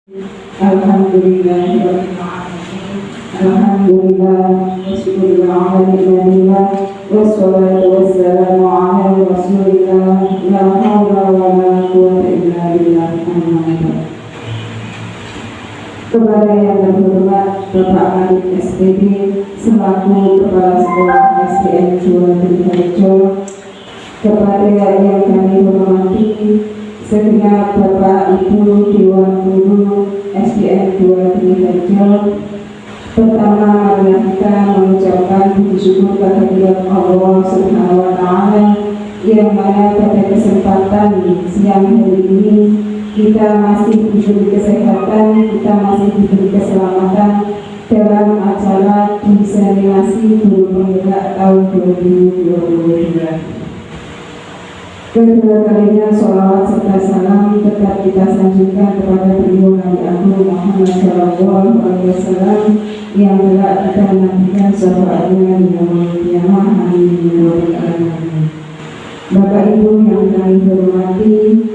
Alhamdulillah, Bismillahirrahmanirrahim. Wassalatu wassalamu ala Rasulillah. La haula wa la quwwata illa billah. Kepada yang terhormat Bapak Arif SPD selaku Kepala Sekolah SDN 2 Triharjo, kepada yang kami hormati segenap Bapak Ibu Dewan Guru SDN 2 Triharjo, pertama marilah kita mengucapkan puji syukur kehadirat Allah Subhanahu wa Ta'ala yang mana pada kesempatan siang hari ini kita masih diberi kesehatan, kita masih diberi keselamatan dalam acara diseminasi guru penggerak tahun 2022. Kedua kalinya sholawat serta salam tetap kita sanjungkan kepada beliau Nabi Agung Muhammad Sallallahu Alaihi Wasallam yang telah kita nantikan syafaatnya di yaumul qiyamah. Amin ya rabbal alamin. Bapak Ibu yang kami hormati,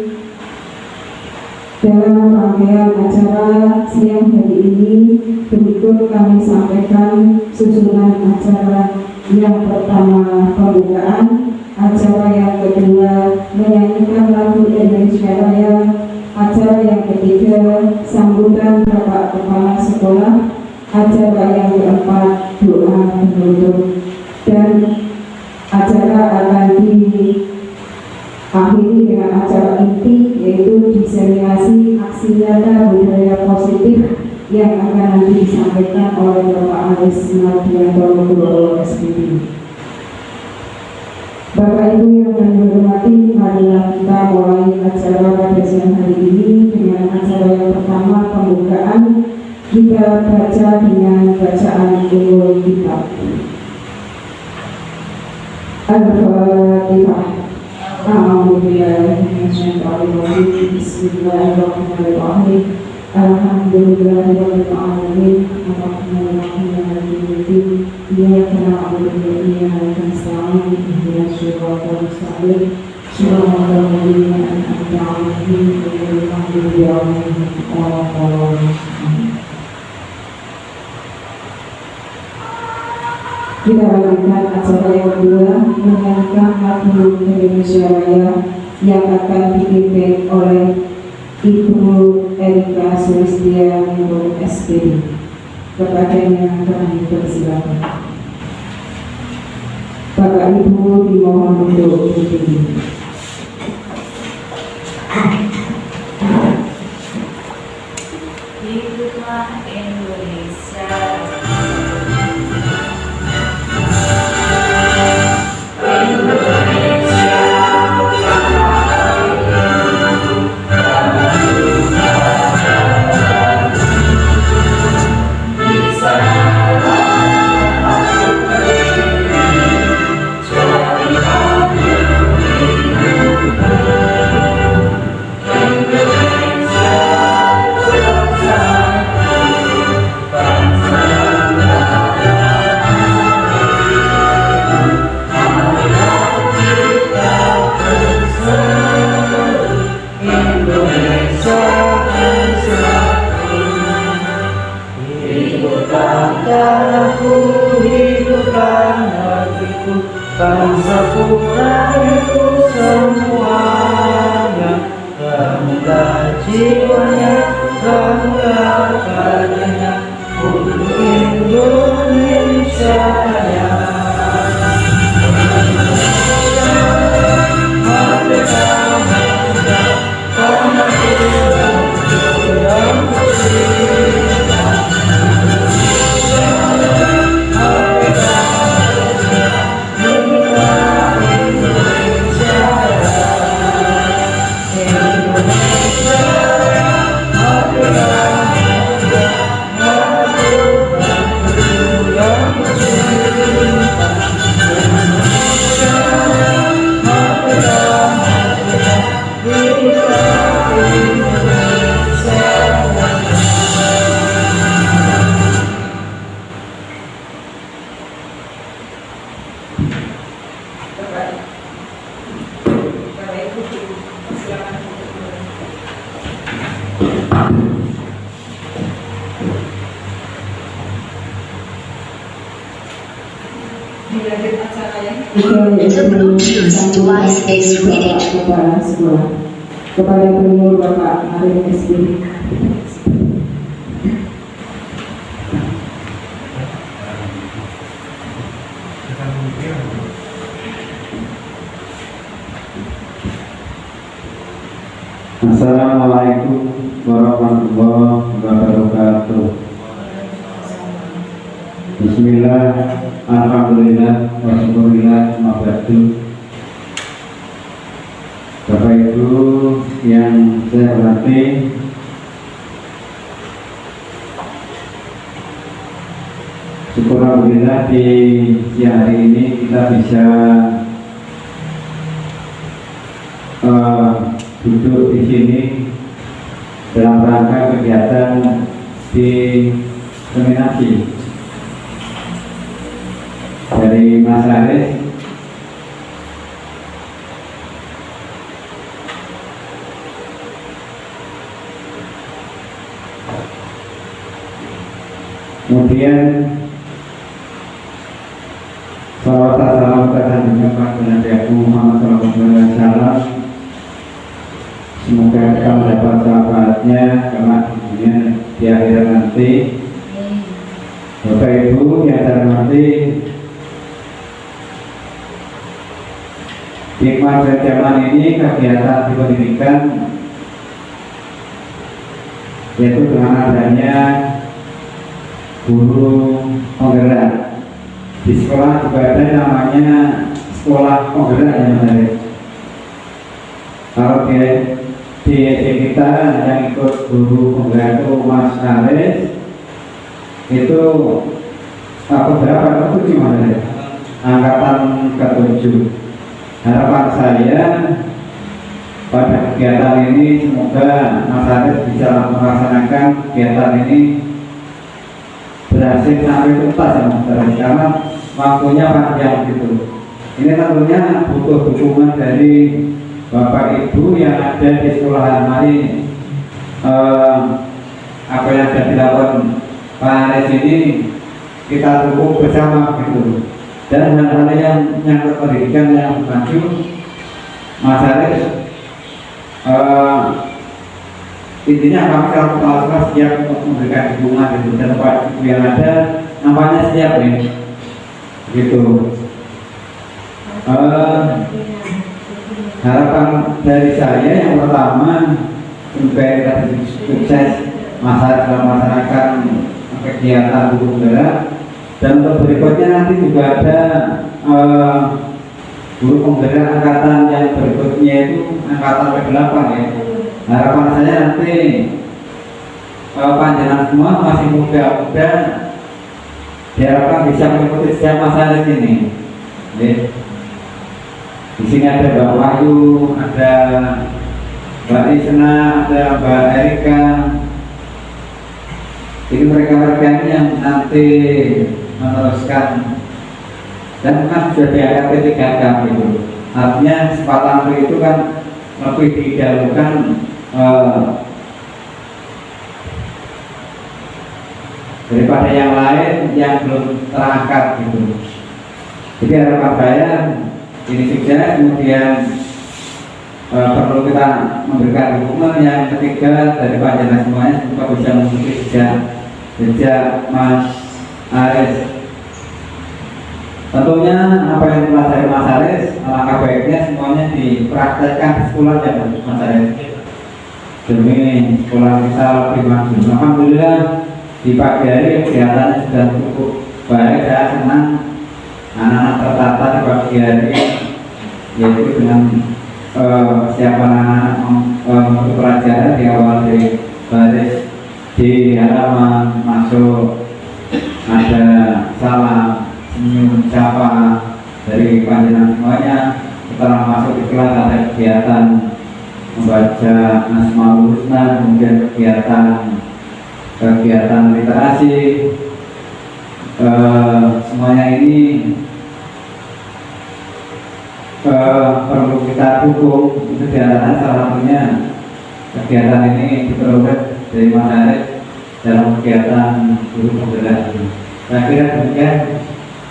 dalam rangkaian acara siang hari ini berikut kami sampaikan susunan acara. Yang pertama pembukaan, acara yang kedua menyanyikan lagu Indonesia Raya, acara yang ketiga sambutan Bapak Kepala Sekolah, acara yang keempat doa penutup, dan acara akan diakhiri dengan acara inti yaitu diseminasi aksi nyata budaya positif yang akan nanti disampaikan oleh Bapak Aris Mardianto Ketua SPD. Bapak Ibu yang kami hormati, marilah kita mulai acara pada siang hari ini dengan acara yang pertama pembukaan. Kita baca dengan bacaan Ummul Kitab. Al-Fatihah. A'udzubillahi minasyaitonir rajim. Bismillahirrahmanirrahim. Alhamdulillahirabbil alamin. Arrahmanirrahim. Maliki yaumiddin. Iyyaka na'budu wa iyyaka nasta'in. Ihdinas siratal mustaqim. Shiratal ladzina an'amta 'alaihim ghairil maghdubi 'alaihim waladdallin. Kita lanjutkan acara yang kedua, menyanyikan lagu Indonesia Raya yang akan dipimpin oleh Ibu Erika Sulistiani SPD. Kepadanya kami persilakan. Bapak Ibu dimohon untuk berdiri. Hiduplah Indonesia. Bangsaku itu semuanya, bangunlah jiwanya, bangunlah badannya untuk Indonesia Raya. Merdeka, merdeka, tanah airku yang bersih. Indonesia Utilize this reading. Kepala sekolah. Kepada beliau Bapak Arif SB. Assalamualaikum warahmatullahi wabarakatuh. Bismillah, alhamdulillah, wasyukurillah, mabadu. Bapak Ibu yang saya hormati, syukur alhamdulillah di siang hari ini kita bisa duduk di sini dalam rangka kegiatan diskriminasi dari Mas Aris. Kemudian salawat salam kepada Nabi Muhammad SAW. Semoga kita mendapat syafaatnya kelak di dunia di akhirat nanti. Bapak Ibu yang saya hormati, hikmah zaman ini kegiatan di pendidikan yaitu dengan adanya guru penggerak. Di sekolah juga ada namanya sekolah penggerak yang menarik. Kalau di kita yang ikut guru penggerak itu Mas Aris itu berapa? Itu gimana ya? Angkatan ke-7. Harapan saya pada kegiatan ini semoga Mas Aris bisa melaksanakan kegiatan ini berhasil sampai tuntas ya Mas Aris, karena waktunya panjang gitu. Ini tentunya butuh dukungan dari Bapak Ibu yang ada di sekolah mari apa yang sudah dilakukan Pak Aris ini kita dukung bersama gitu. Dan hal-hal yang menyangkut pendidikan yang maju, Mas Aris intinya kami kalau siap untuk memberikan dukungan gitu. Dan Pak Ibu yang ada nampaknya siap ya gitu. Harapan dari saya yang pertama supaya kita sukses dalam melaksanakan kegiatan guru penggerak, dan untuk berikutnya nanti juga ada guru penggerak angkatan yang berikutnya itu angkatan ke-8 ya. Harapan saya nanti panjenengan semua masih muda-muda diharapkan bisa mengikuti setiap masa di sini. Di sini ada Mbak Wahyu, ada Mbak Isna, ada Mbak Erika. Ini mereka-mereka yang nanti meneruskan dan kan sudah diangkat P3K gitu. Artinya kesempatan itu kan lebih didahulukan daripada yang lain yang belum terangkat gitu. Jadi harapan saya ini sukses, kemudian perlu kita memberikan dukungan. Yang ketiga dari panjenengan semuanya semoga bisa mengikuti jejak Mas Aris. Tentunya apa yang telah dari Mas Aris, alangkah baiknya semuanya dipraktekkan di sekolah ya Mas Aris, demi sekolah kita lebih maju. Alhamdulillah di pagi hari kegiatannya sudah cukup baik. Saya senang anak-anak tertata di pagi hari, yaitu dengan siapa anak untuk pelajaran di awal dari baris di halaman masuk, ada salam senyum sapa dari panjenengan semuanya. Setelah masuk di kelas ada kegiatan membaca Asmaul Husna, kemudian kegiatan literasi. Semuanya ini perlu kita dukung. Itu diantara salah satunya kegiatan ini diperoleh dari Mas Aris dalam kegiatan guru penggerak. Saya kira demikian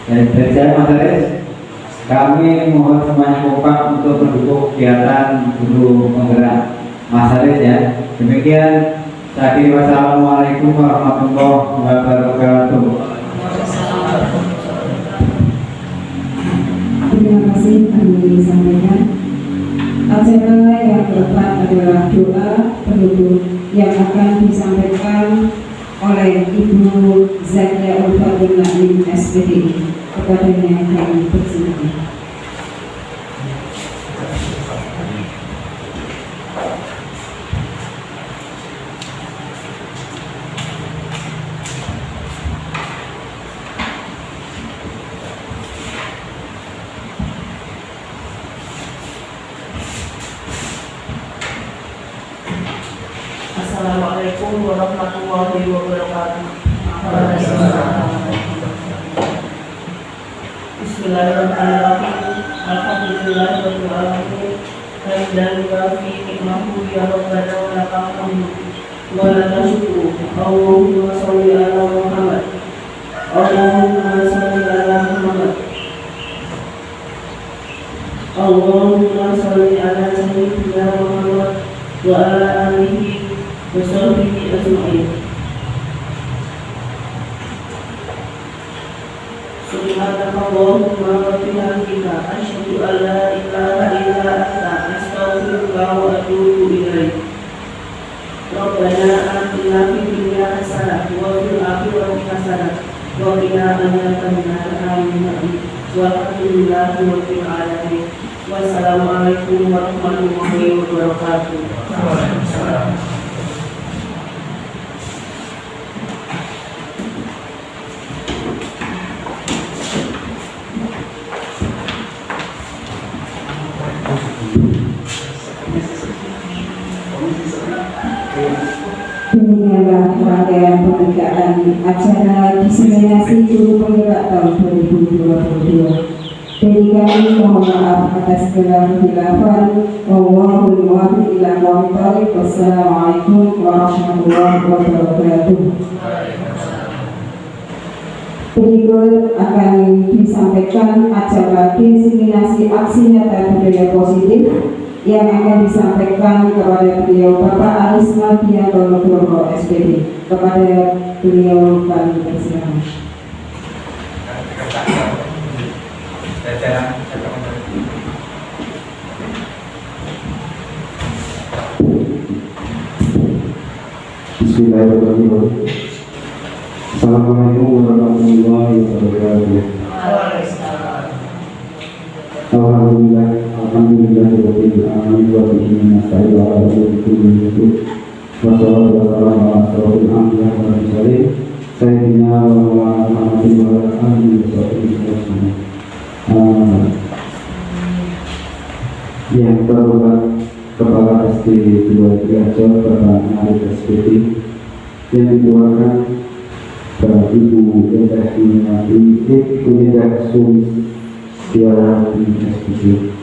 dari saya Mas Aris. Kami mohon semuanya kompak untuk mendukung kegiatan guru penggerak Mas Haris ya. Demikian, saya kira wassalamualaikum warahmatullahi wabarakatuh. Terima kasih kami disampaikan. Acara yang keempat adalah doa penutup yang akan disampaikan oleh Ibu Zakia Ulfatul Naim SPDI. Kepadanya kami persilakan. Assalamualaikum warahmatullahi wabarakatuh. Bismillahirrahmanirrahim. Alhamdulillahirabbil alamin. Hamdan yuwafi ni'mahu ya rabbana wa lakal hamdu wa lakal syukru. Allahumma shalli ala Muhammad. Allahumma shalli ala Muhammad. Allahumma shalli ala sayyidina Muhammad wa ala alihi wa sahbihi ajma'in. Subhanallahumma wa bihamdika asyhadu an la ilaha illa anta astaghfiruka wa atubu ilaik. Rabbana atina fid dunya hasanah wa fil akhirati hasanah wa qina adzabannar. Amin. Walhamdulillahi rabbil alamin. Wassalamualaikum warahmatullahi wabarakatuh. Demikianlah rangkaian pembukaan acara diseminasi guru penggerak tahun 2022. Dari kami mohon maaf atas segala kekhilafan. Wallahul muwaffiq ila aqwamit thoriq. Wassalamualaikum warahmatullahi wabarakatuh. Berikut akan disampaikan acara diseminasi aksi nyata budaya positif yang akan disampaikan kepada beliau Bapak Aris Mardianto Nugroho SPD. Kepada beliau kami persilakan. Bismillahirrahmanirrahim. Assalamualaikum warahmatullahi wabarakatuh. Alhamdulillah, rabbil alamin wa bihi nasta'in ala kulli syai'in. Wassalatu wassalamu ala asyrofil anbiya'i wal mursalin sayyidina wa maulana Muhammadin wa ala alihi wa sahbihi wasallam. Yang terhormat Kepala SD 2 Triajon Bapak Arif SPD, yang dikeluarkan Bapak Ibu Indah Sulistiawati SPD,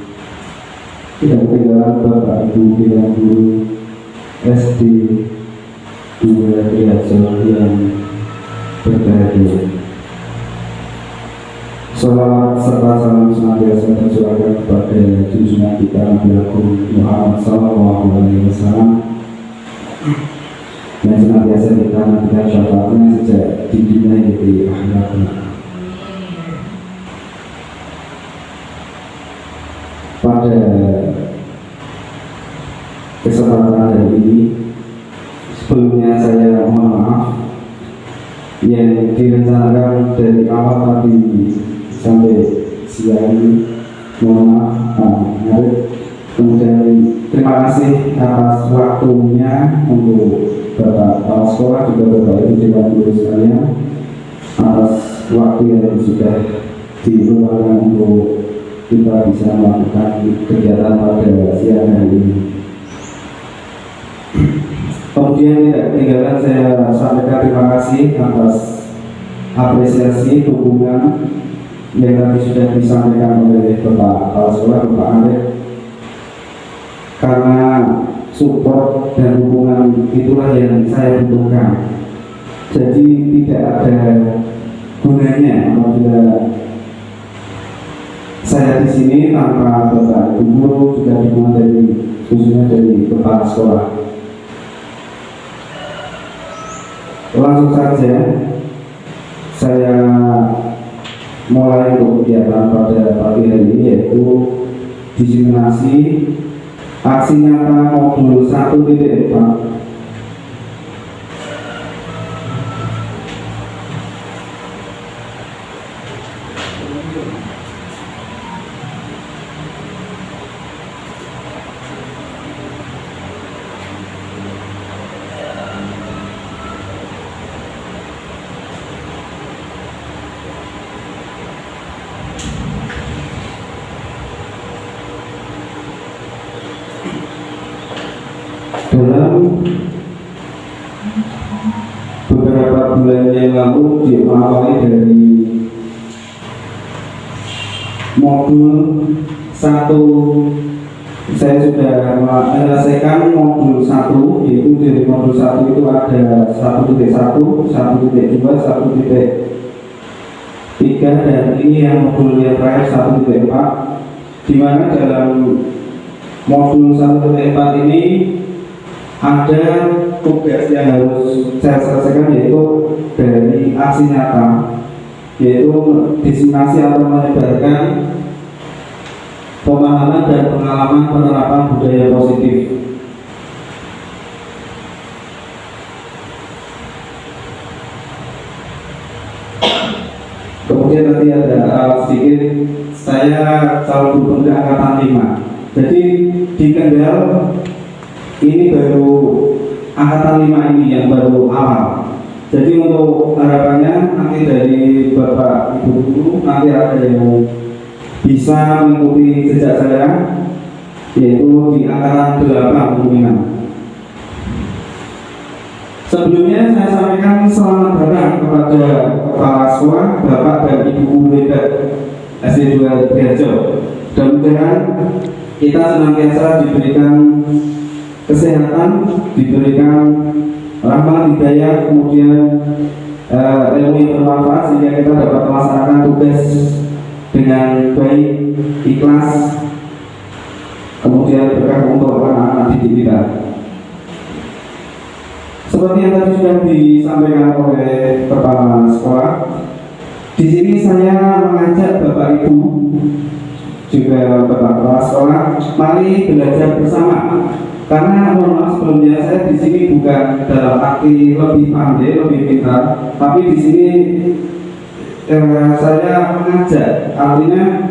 tidak ketinggalan Bapak Ibu Bidang Guru SD 2 Triajon yang berbahagia. Salawat serta salam senantiasa tercurahkan kepada junjungan kita Nabi Agung Muhammad Sallallahu Alaihi Wasallam, yang senantiasa kita nantikan syafaatnya sejak di dunia hingga di akhirat. Pada kesempatan hari ini, sebelumnya saya mohon maaf yang direncanakan dari awal tadi sampai siang ini, mohon maaf. Kemudian terima kasih atas waktunya untuk Bapak Kepala Sekolah, juga Bapak Ibu Dewan Guru sekalian, atas waktu yang sudah diluangkan untuk kita bisa melakukan kegiatan pada siang hari ini. Kemudian tidak ketinggalan saya sampaikan terima kasih atas apresiasi dukungan yang tadi sudah disampaikan oleh Bapak Kepala Sekolah, Bapak Arif. Karena support dan dukungan itulah yang saya butuhkan. Jadi tidak ada gunanya apabila saya di sini tanpa Bapak Ibu guru, juga dukungan dari khususnya dari kepala sekolah. Langsung saja saya mulai kegiatan pada pagi hari ini, yaitu diseminasi aksi nyata modul 1.4. Dalam beberapa bulan yang lalu diawali dari modul 1, saya sudah menyelesaikan modul 1, yaitu dari modul 1 itu ada 1.1, 1.2, 1.3, dan ini yang modul yang terakhir 1.4, di mana dalam modul 1.4 ini ada tugas yang harus saya selesaikan, yaitu dari aksi nyata, yaitu diseminasi atau menyebarkan pemahaman dan pengalaman penerapan budaya positif. Kemudian nanti ada sedikit, saya calon gubernur angkatan 5. Jadi di Kendal ini baru angkatan 5 ini yang baru awal. Jadi untuk harapannya nanti dari Bapak Ibu guru nanti ada yang bisa mengikuti jejak saya, yaitu di angkatan 8 kemungkinan. Sebelumnya saya sampaikan selamat datang kepada kepala sekolah, Bapak dan Ibu guru hebat SD 2 Triharjo. Mudah-mudahan kita senantiasa diberikan kesehatan, diberikan rahmat hidayah, kemudian ilmu yang bermanfaat sehingga kita dapat melaksanakan tugas dengan baik, ikhlas, kemudian berkah untuk anak-anak didik kita. Seperti yang tadi sudah disampaikan oleh kepala sekolah, di sini saya mengajak Bapak Ibu juga Bapak kepala sekolah, mari belajar bersama. Karena mohon maaf sebelumnya, saya di sini bukan dalam arti lebih pandai, lebih pintar, tapi di sini saya mengajak, artinya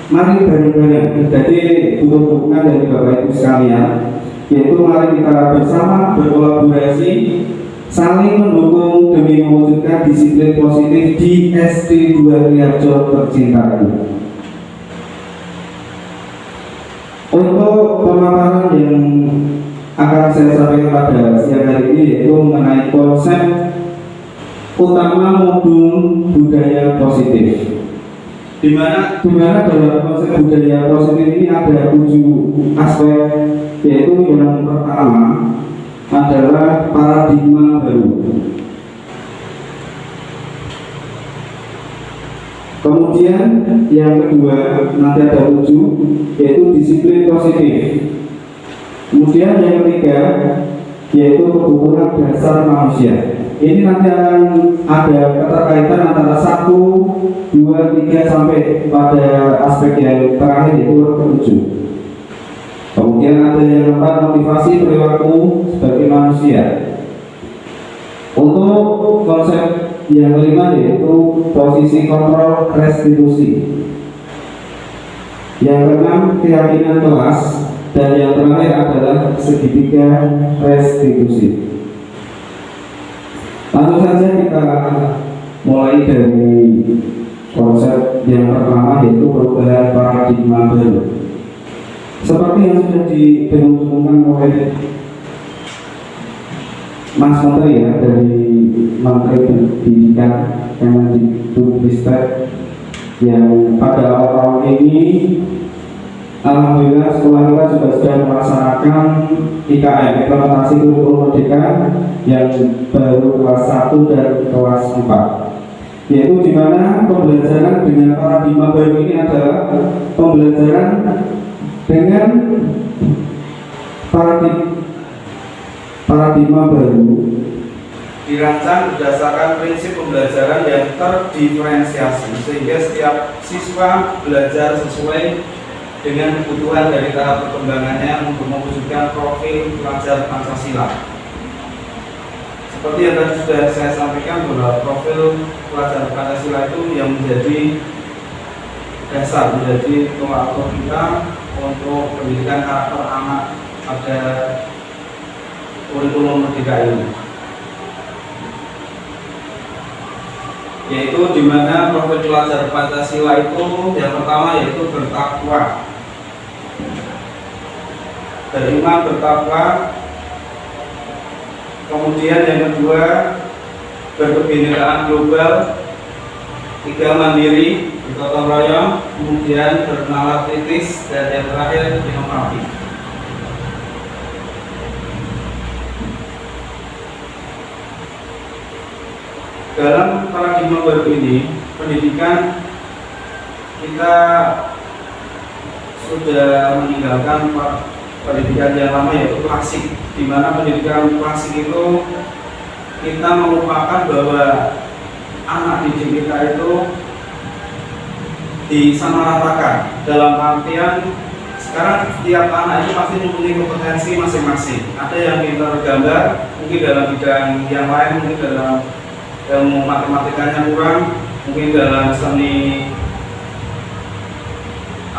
mari bareng-bareng. Jadi butuh dukungan dari Bapak Ibu sekalian, yaitu mari kita bersama berkolaborasi, saling mendukung demi mewujudkan disiplin positif di SD 2 Triharjo tercinta ini. Untuk pemaparan yang akan saya sampaikan pada siang hari ini, yaitu mengenai konsep utama modul budaya positif. Di mana dalam konsep budaya positif ini ada 7 aspek, yaitu yang pertama adalah paradigma baru. Kemudian yang kedua nanti ada 7, yaitu disiplin positif. Kemudian yang ketiga yaitu kebutuhan dasar manusia. Ini nanti akan ada keterkaitan antara 1, 2, 3 sampai pada aspek yang terakhir yaitu ke-7. Kemudian ada yang keempat, motivasi perilaku sebagai manusia. Untuk konsep yang kelima yaitu posisi kontrol restitusi. Yang keenam, keyakinan kelas. Dan yang terakhir adalah segitiga restitusi. Langsung saja kita mulai dari konsep yang pertama, yaitu perubahan paradigma baru. Seperti yang sudah didengung-dengungkan oleh Mas Menteri ya, dari Menteri Pendidikan Kemendikbudristek, yang pada awal tahun ini alhamdulillah sekolah kita juga sudah melaksanakan IKM, implementasi kurikulum merdeka, yang baru kelas 1 dan kelas 4. yaitu di mana pembelajaran dengan paradigma baru ini adalah pembelajaran dengan paradigma baru dirancang berdasarkan prinsip pembelajaran yang terdiferensiasi, sehingga setiap siswa belajar sesuai dengan kebutuhan dari tahap perkembangannya untuk mewujudkan profil pelajar Pancasila. Seperti yang tadi sudah saya sampaikan bahwa profil pelajar Pancasila itu yang menjadi dasar, menjadi tolak ukur kita untuk pendidikan karakter anak pada kurikulum Merdeka ini, yaitu di mana profil pelajar Pancasila itu yang pertama yaitu bertakwa, beriman, bertakwa. Kemudian yang kedua berkebinekaan global, tiga mandiri, bergotong royong, kemudian bernalar kritis, dan yang terakhir inovatif. Dalam paradigma baru ini, pendidikan kita sudah meninggalkan pendidikan yang lama yaitu klasik, di mana pendidikan klasik itu kita melupakan bahwa anak didik kita itu disamaratakan, dalam artian sekarang setiap anak itu pasti mempunyai kompetensi masing-masing. Ada yang pintar gambar, mungkin dalam bidang yang lain, mungkin dalam ilmu matematikanya kurang, mungkin dalam seni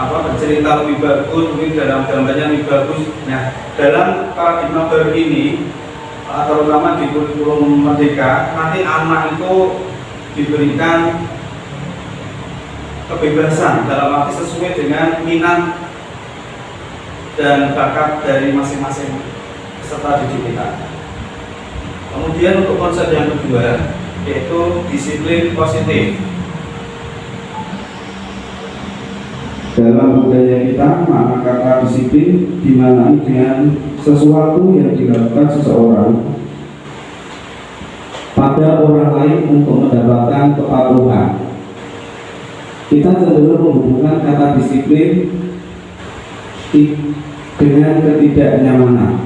bercerita lebih bagus, mungkin dalam gambarnya lebih bagus. Nah, dalam paradigma baru ini, terutama di kurikulum Merdeka, nanti anak itu diberikan kebebasan dalam arti sesuai dengan minat dan bakat dari masing-masing peserta didik kita. Kemudian untuk konsep yang kedua yaitu disiplin positif. Dalam budaya kita, maka kata disiplin dimaknai dengan sesuatu yang dilakukan seseorang pada orang lain untuk mendapatkan kepatuhan. Kita cenderung menghubungkan kata disiplin dengan ketidaknyamanan.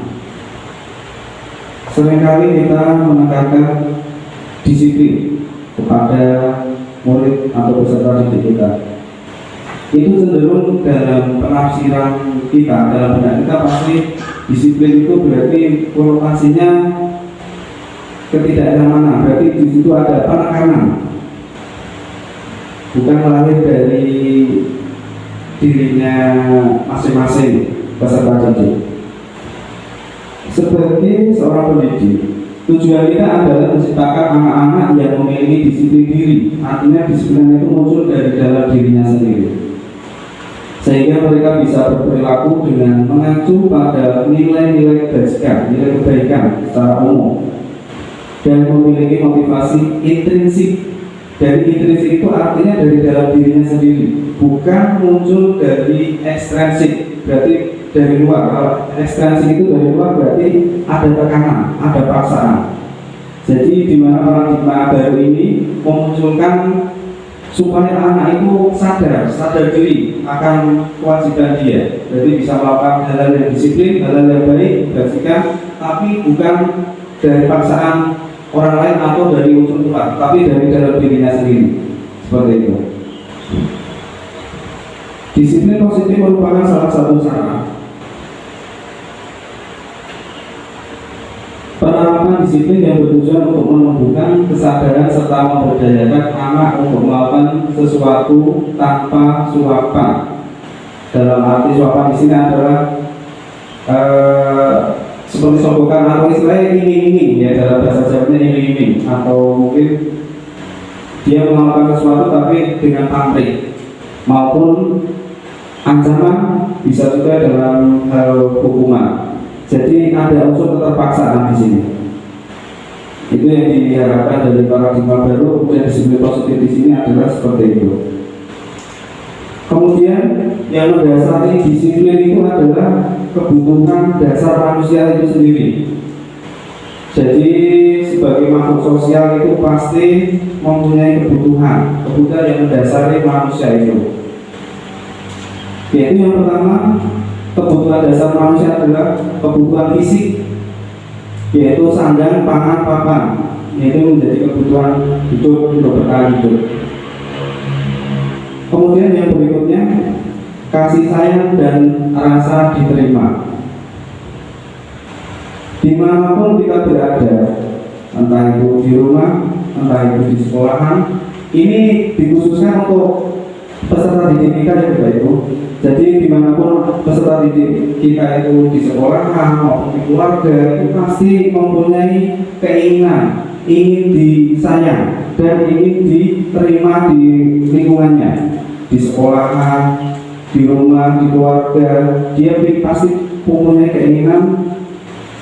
Seringkali kita menekankan disiplin kepada murid atau peserta didik kita. Itu cenderung dalam penafsiran kita, dalam benak kita pasti disiplin itu berarti kolokasinya ketidaknyamanan, berarti di situ ada penekanan, bukan lahir dari dirinya masing-masing peserta didik. Sebagai seorang pendidik, tujuan kita adalah menciptakan anak-anak yang memiliki disiplin diri. Artinya disiplin itu muncul dari dalam dirinya sendiri, sehingga mereka bisa berperilaku dengan mengacu pada nilai-nilai kebaikan, nilai kebaikan secara umum, dan memiliki motivasi intrinsik. Dari intrinsik itu artinya dari dalam dirinya sendiri, bukan muncul dari ekstrinsik, berarti dari luar. Kalau ekstrinsik itu dari luar berarti ada tekanan, ada paksaan. Jadi di mana paradigma baru ini memunculkan supaya anak itu sadar diri akan kewajiban dia. Jadi bisa melakukan hal-hal yang disiplin, hal-hal yang baik, bersikap, tapi bukan dari paksaan orang lain atau dari unsur luar, tapi dari dalam dirinya sendiri. Seperti itu. Disiplin positif merupakan salah satu cara penerapan disiplin yang bertujuan untuk menumbuhkan kesadaran serta memberdayakan anak untuk melakukan sesuatu tanpa suapan. Dalam arti suapan di sini adalah seperti sogokan atau istilahnya iming-iming, ya dalam bahasa Jawanya iming-iming, atau mungkin dia melakukan sesuatu tapi dengan pamrih maupun ancaman, bisa juga dalam hal hukuman. Jadi ada unsur keterpaksaan di sini. Itu yang diharapkan dari paradigma baru. Kemudian disiplin positif di sini adalah seperti itu. Kemudian yang mendasari disiplin itu adalah kebutuhan dasar manusia itu sendiri. Jadi sebagai makhluk sosial itu pasti mempunyai kebutuhan yang mendasari manusia itu. Yaitu yang pertama, kebutuhan dasar manusia adalah kebutuhan fisik, yaitu sandang, pangan, papan. Itu menjadi kebutuhan hidup untuk bertahan hidup. Kemudian yang berikutnya, kasih sayang dan rasa diterima. Dimanapun kita berada, entah itu di rumah, entah itu di sekolahan, ini dikhususkan untuk peserta didik kita ya Bapak Ibu. Jadi dimanapun peserta didik kita itu di sekolahan maupun di keluarga, itu pasti mempunyai keinginan ingin disayang dan ingin diterima di lingkungannya, di sekolahan, di rumah, di keluarga. Dia pasti mempunyai keinginan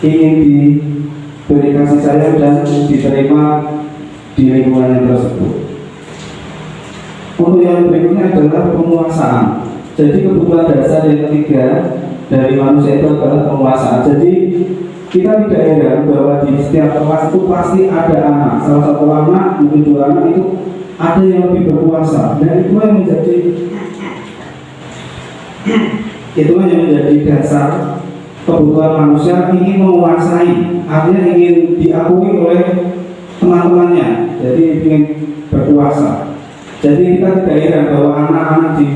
ingin diberi kasih sayang dan diterima di lingkungannya tersebut. Untuk yang berikutnya adalah penguasaan. Jadi kebutuhan dasar yang ketiga dari manusia itu adalah penguasaan. Jadi kita tidak heran bahwa di setiap kelas itu pasti ada anak. Salah satu anak, mungkin dua anak itu ada yang lebih berkuasa. Dan itu yang menjadi dasar kebutuhan manusia ingin menguasai, artinya ingin diakui oleh teman-temannya. Jadi ingin berkuasa. Jadi kita tidak heran bahwa anak-anak di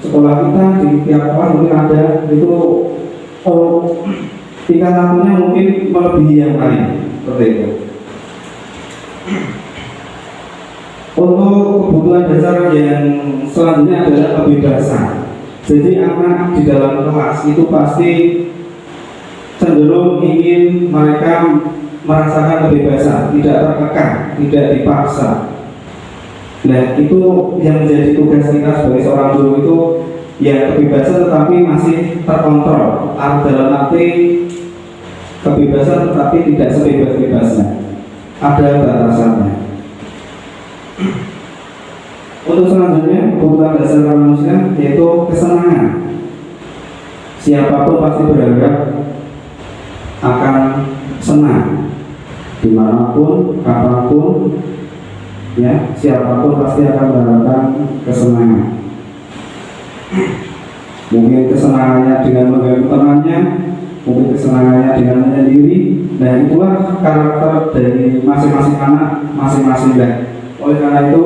sekolah kita di tiap kelas mungkin ada itu tingkatannya mungkin melebihi yang lain seperti itu. Untuk kebutuhan dasar yang selanjutnya adalah kebebasan. Jadi anak di dalam kelas itu pasti cenderung ingin mereka merasakan kebebasan, tidak terkekang, tidak dipaksa. Nah, itu yang menjadi tugas kita sebagai seorang guru itu ya kebebasan tetapi masih terkontrol. Dalam arti kebebasan tetapi tidak sebebas-bebasnya. Ada batasannya. Untuk selanjutnya kebutuhan dasar manusia yaitu kesenangan. Siapapun pasti berharap akan senang dimanapun, kapanpun. Ya, siapapun pasti akan mendapatkan kesenangan. Mungkin kesenangannya dengan mengganggu temannya, mungkin kesenangannya dengan menyendiri. Dan itulah karakter dari masing-masing anak, masing-masing dan. Oleh karena itu,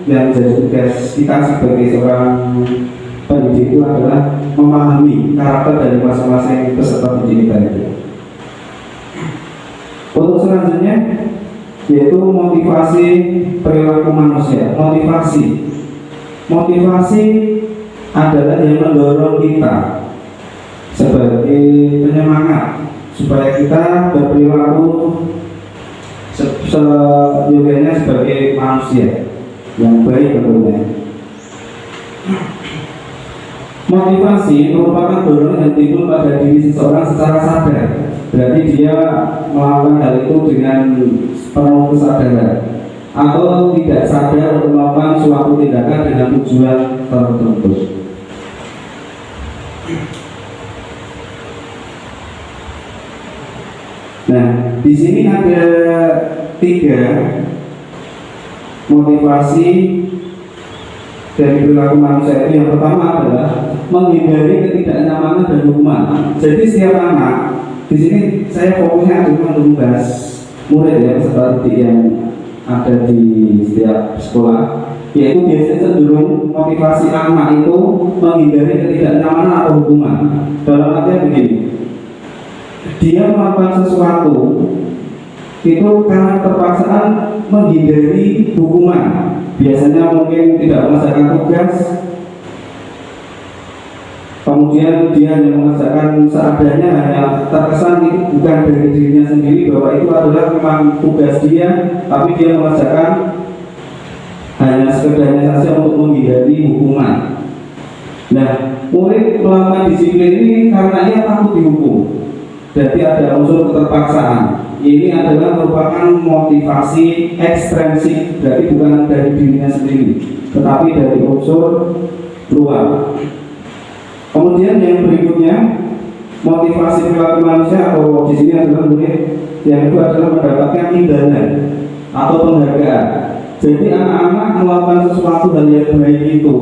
yang menjadi tugas kita sebagai seorang pendidik itu adalah memahami karakter dari masing-masing peserta didik kita itu. Untuk selanjutnya yaitu motivasi perilaku manusia. Motivasi adalah yang mendorong kita sebagai penyemangat supaya kita berperilaku seyogyanya sebagai manusia yang baik tentunya. Motivasi merupakan dorongan yang timbul pada diri seseorang secara sadar. Berarti dia melakukan hal itu dengan penuh kesadaran atau tidak sadar untuk melakukan suatu tindakan dengan tujuan tertentu. Nah, di sini ada 3 motivasi dari perilaku manusia. Yang pertama adalah menghindari ketidaknyamanan dan hukuman. Jadi setiap anak di sini saya fokusnya adalah membahas murid ya, peserta didik yang ada di setiap sekolah, yaitu biasanya cenderung motivasi anak itu menghindari ketidaknyamanan atau hukuman. Dalam artian begini, dia melakukan sesuatu itu karena terpaksaan menghindari hukuman. Biasanya mungkin tidak mengerjakan tugas, kemudian dia hanya mengerjakan seadanya, hanya terkesan itu bukan dari dirinya sendiri bahwa itu adalah memang tugas dia, tapi dia mengerjakan hanya sekedarnya saja untuk menghindari hukuman. Nah, murid melakukan disiplin ini karena ia takut dihukum. Jadi ada unsur keterpaksaan. Ini adalah merupakan motivasi ekstrinsik, berarti bukan dari dirinya sendiri, tetapi dari unsur luar. Kemudian yang berikutnya, motivasi perilaku manusia atau di sini adalah murid yang kedua adalah mendapatkan imbalan atau penghargaan. Jadi anak-anak melakukan sesuatu hal yang baik itu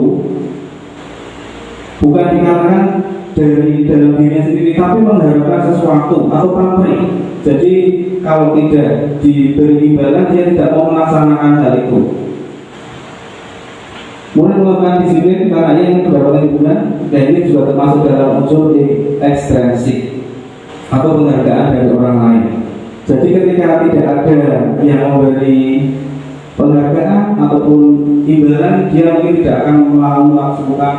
bukan dikarenakan dari dalam dirinya sendiri, tapi mengharapkan sesuatu atau pamrih. Jadi kalau tidak diberi imbalan, dia tidak mau melaksanakan hal itu. Mulai melakukan disiplin karena yang beberapa lingkungan, dan ini juga termasuk dalam unsur ekstrinsik atau penghargaan dari orang lain. Jadi ketika tidak ada yang memberi penghargaan ataupun imbalan, dia mungkin tidak akan melakukan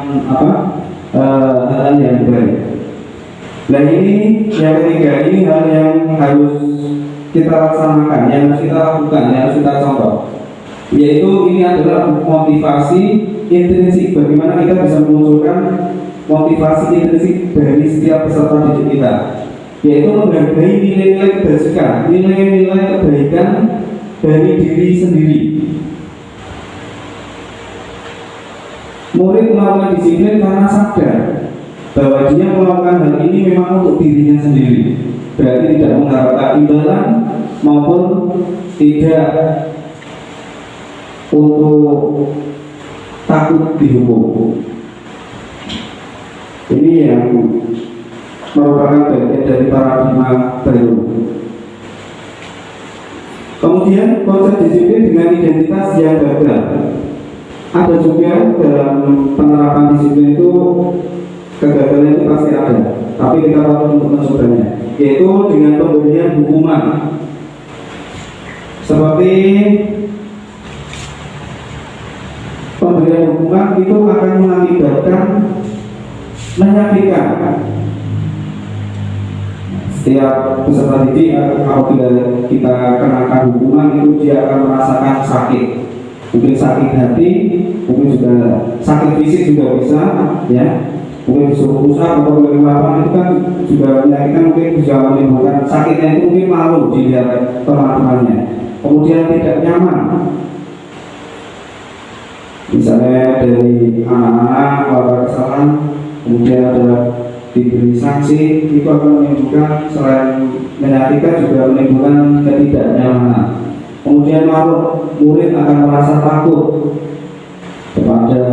hal yang baik. Nah ini yang ketiga, ini hal yang harus kita laksanakan, yang harus kita lakukan, yang harus kita contoh, yaitu ini adalah motivasi intrinsik. Bagaimana kita bisa memunculkan motivasi intrinsik dari setiap peserta didik kita, yaitu menghargai nilai-nilai kebajikan, nilai-nilai kebaikan dari diri sendiri. Murid melakukan disiplin karena sadar bahwa dia melakukan hal ini memang untuk dirinya sendiri, berarti tidak mengharapkan imbalan maupun tidak untuk takut dihukum. Ini yang merupakan bagian dari paradigma baru. Kemudian konsep disiplin dengan identitas yang gagal. Ada juga dalam penerapan disiplin itu kegagalan itu pasti ada, tapi kita perlu untuk mencobanya, yaitu dengan pemberian hukuman. Seperti pemberian hukuman itu akan mengakibatkan menyakitkan. Setiap peserta didik apabila kita kenakan hukuman itu dia akan merasakan sakit, mungkin sakit hati, mungkin juga sakit fisik juga bisa, ya. Mungkin disuruh rusak atau kelelapan itu kan juga menyakitkan, mungkin bisa menimbulkan sakitnya itu mungkin malu dilihat teman-temannya, kemudian tidak nyaman. Misalnya dari anak-anak melakukan kesalahan, kemudian ada diberi sanksi, itu akan menimbulkan selain menyakitkan juga menimbulkan ketidaknyamanan. Kemudian murid akan merasa takut kepada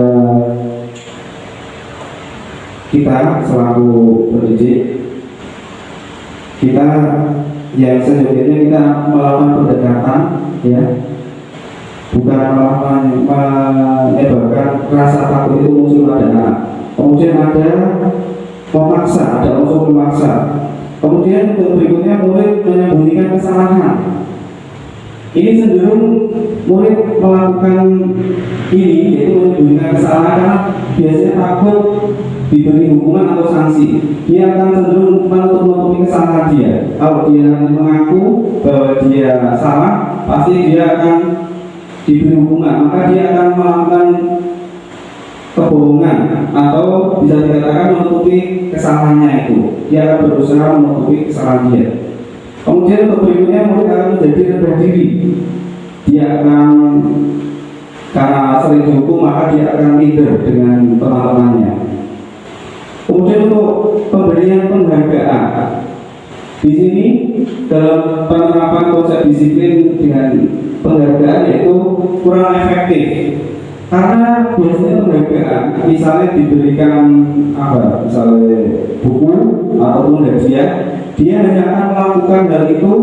kita selaku pendidik. Kita yang sejujurnya kita melakukan pendekatan, ya, bukan menyebabkan rasa takut itu muncul pada anak. Kemudian ada memaksa, ada unsur memaksa. Kemudian berikutnya murid menyembunyikan kesalahan. Ini cenderung murid melakukan ini, yaitu menyembunyikan kesalahan karena biasanya takut diberi hukuman atau sanksi. Dia akan cenderung menutupi kesalahan dia. Kalau dia mengaku bahwa dia salah, pasti dia akan diberi hukuman, maka dia akan melakukan kebohongan atau bisa dikatakan menutupi kesalahannya itu. Dia akan berusaha menutupi kesalahan dia. Kemudian berikutnya murid akan menjadi rendah diri. Dia akan, karena sering dihukum, maka dia akan minder dengan teman-temannya. Kemudian untuk pemberian penghargaan, di sini dalam penerapan konsep disiplin dengan penghargaan yaitu kurang efektif. Karena biasanya penghargaan, misalnya diberikan misalnya buku ataupun hadiah, dia hanya akan melakukan hal itu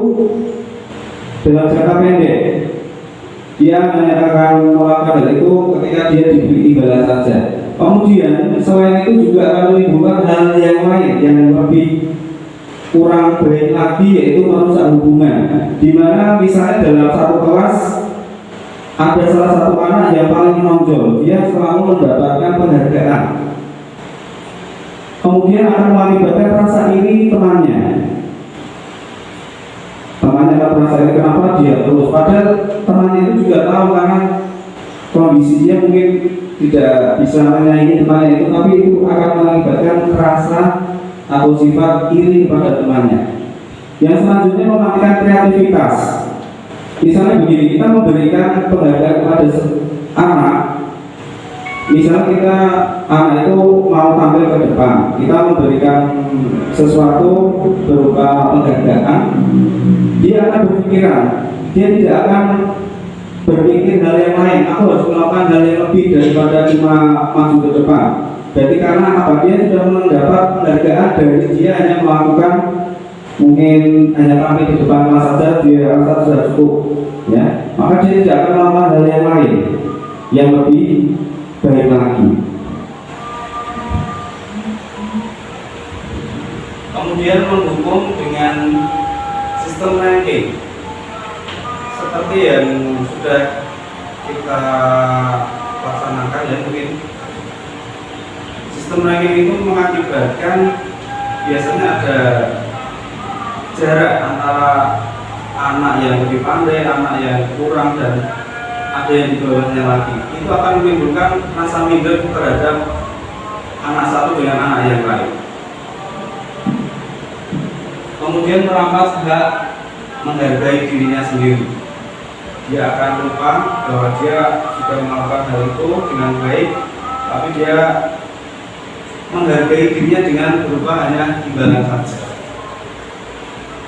dalam jangka pendek. Dia hanya akan melakukan hal itu ketika dia diberi imbalan saja. Kemudian selain itu juga akan menimbulkan hal yang lain yang lebih kurang baik lagi, yaitu merusak hubungan. Dimana misalnya dalam satu kelas ada salah satu anak yang paling menonjol, dia selalu mendapatkan penghargaan. Kemudian akan mengakibatkan rasa iri temannya. Temannya akan merasa iri, kenapa dia terus, padahal temannya itu juga tahu karena kondisinya mungkin tidak bisa menyaingi temannya itu, tapi itu akan mengakibatkan rasa atau sifat iri pada temannya. Yang selanjutnya mematikan kreativitas. Misalnya begini, kita memberikan penghargaan kepada anak Misal kita anak itu mau tampil ke depan, kita memberikan sesuatu berupa penghargaan, dia akan berpikiran, dia tidak akan berpikir hal yang lain. Aku harus melakukan hal yang lebih daripada cuma maju ke depan. Jadi karena apa? Dia sudah mendapat penghargaan dari dia hanya melakukan, mungkin hanya tampil di depan kelas saja, dia rasa sudah cukup, ya. Maka dia tidak akan melakukan hal yang lain yang lebih baik lagi. Kemudian mendukung dengan sistem ranking seperti yang sudah kita laksanakan, ya. Mungkin sistem ranking itu mengakibatkan biasanya ada jarak antara anak yang lebih pandai, anak yang kurang, dan ada yang di bawahnya lagi. Itu akan menimbulkan rasa minder terhadap anak satu dengan anak yang lain. Kemudian merampas hak menghargai dirinya sendiri. Dia akan lupa bahwa dia sudah melakukan hal itu dengan baik, tapi dia menghargai dirinya dengan berupa hanya imbalan saja.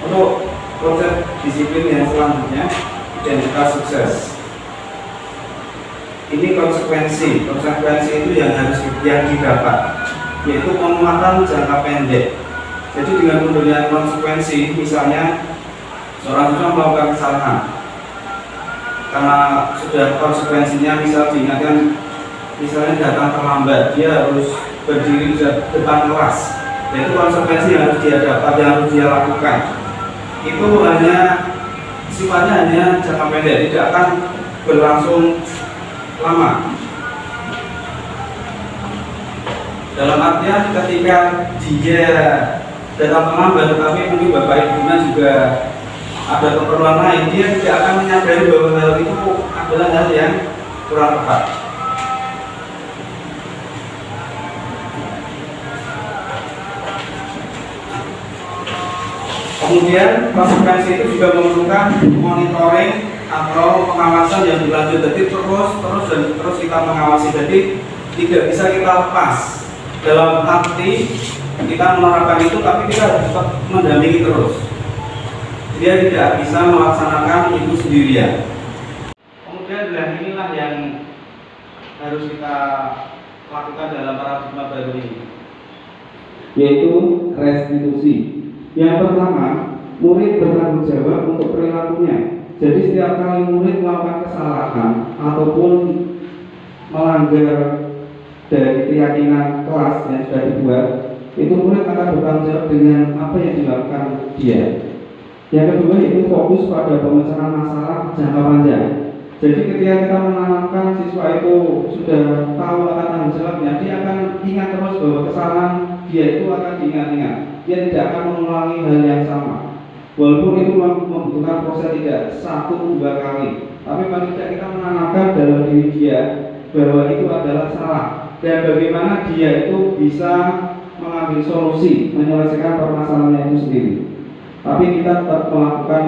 Untuk proses disiplin yang selanjutnya, identitas sukses. Ini konsekuensi itu yang harus didapat, yaitu penguatan jangka pendek. Jadi dengan memberikan konsekuensi, misalnya seorang siswa melakukan kesalahan, karena sudah konsekuensinya, misal diingatkan, misalnya datang terlambat, dia harus berdiri di depan kelas. Yaitu konsekuensi yang harus dia dapat, yang harus dia lakukan. Itu hanya sifatnya hanya jangka pendek, tidak akan berlangsung lama. Dalam artian ketika dia datang terlambat, tetapi mungkin bapak ibunya juga ada keperluan lain, dia tidak akan menyadari bahwa hal itu adalah hal yang kurang tepat. Kemudian konsekuensi itu juga memerlukan monitoring atau pengawasan yang berlanjut. Jadi terus kita mengawasi. Jadi tidak bisa kita lepas. Dalam arti kita menerapkan itu, tapi kita harus tetap mendampingi terus. Dia tidak bisa melaksanakan itu sendirian. Kemudian inilah yang harus kita lakukan dalam paradigma baru ini, yaitu restitusi. Yang pertama, murid bertanggung jawab untuk perilakunya. Jadi setiap kali murid melakukan kesalahan ataupun melanggar dari keyakinan kelas yang sudah dibuat, itu murid akan bertanggung jawab dengan apa yang dilakukan dia. Yang kedua, itu fokus pada pemecahan masalah jangka panjang. Jadi ketika kita menanamkan siswa itu sudah tahu akan tanggung jawabnya, dia akan ingat terus bahwa kesalahan dia itu akan diingat-ingat. Dia tidak akan mengulangi hal yang sama. Walaupun itu membutuhkan proses tidak 1-2 kali, tapi paling tidak kita menanamkan dalam diri dia bahwa itu adalah salah, dan bagaimana dia itu bisa mengambil solusi, menyelesaikan permasalahannya itu sendiri. Tapi kita tetap melakukan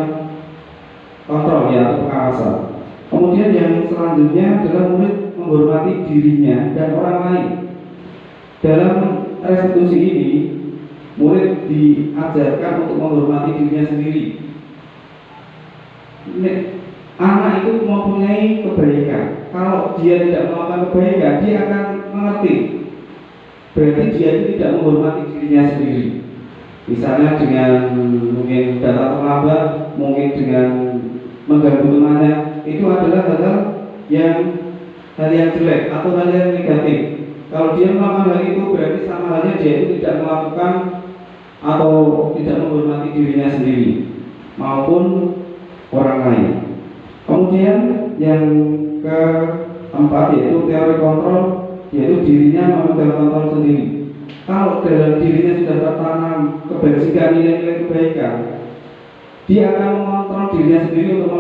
kontrol, ya, atau pengawasan. Kemudian yang selanjutnya adalah murid menghormati dirinya dan orang lain. Dalam restitusi ini, murid diajarkan untuk menghormati dirinya sendiri. Anak itu mempunyai kebaikan. Kalau dia tidak melakukan kebaikan, dia akan mengerti. Berarti dia itu tidak menghormati dirinya sendiri. Misalnya dengan mungkin datang terlambat, mungkin dengan mengganggu temannya, itu adalah hal yang jelek atau hal yang negatif. Kalau dia melakukan hal itu, berarti sama halnya dia itu tidak melakukan atau tidak menghormati dirinya sendiri maupun orang lain. Kemudian yang keempat, yaitu teori kontrol, yaitu dirinya memegang kontrol sendiri. Kalau dalam dirinya sudah tertanam kebajikan, nilai-nilai kebaikan, dia akan mengontrol dirinya sendiri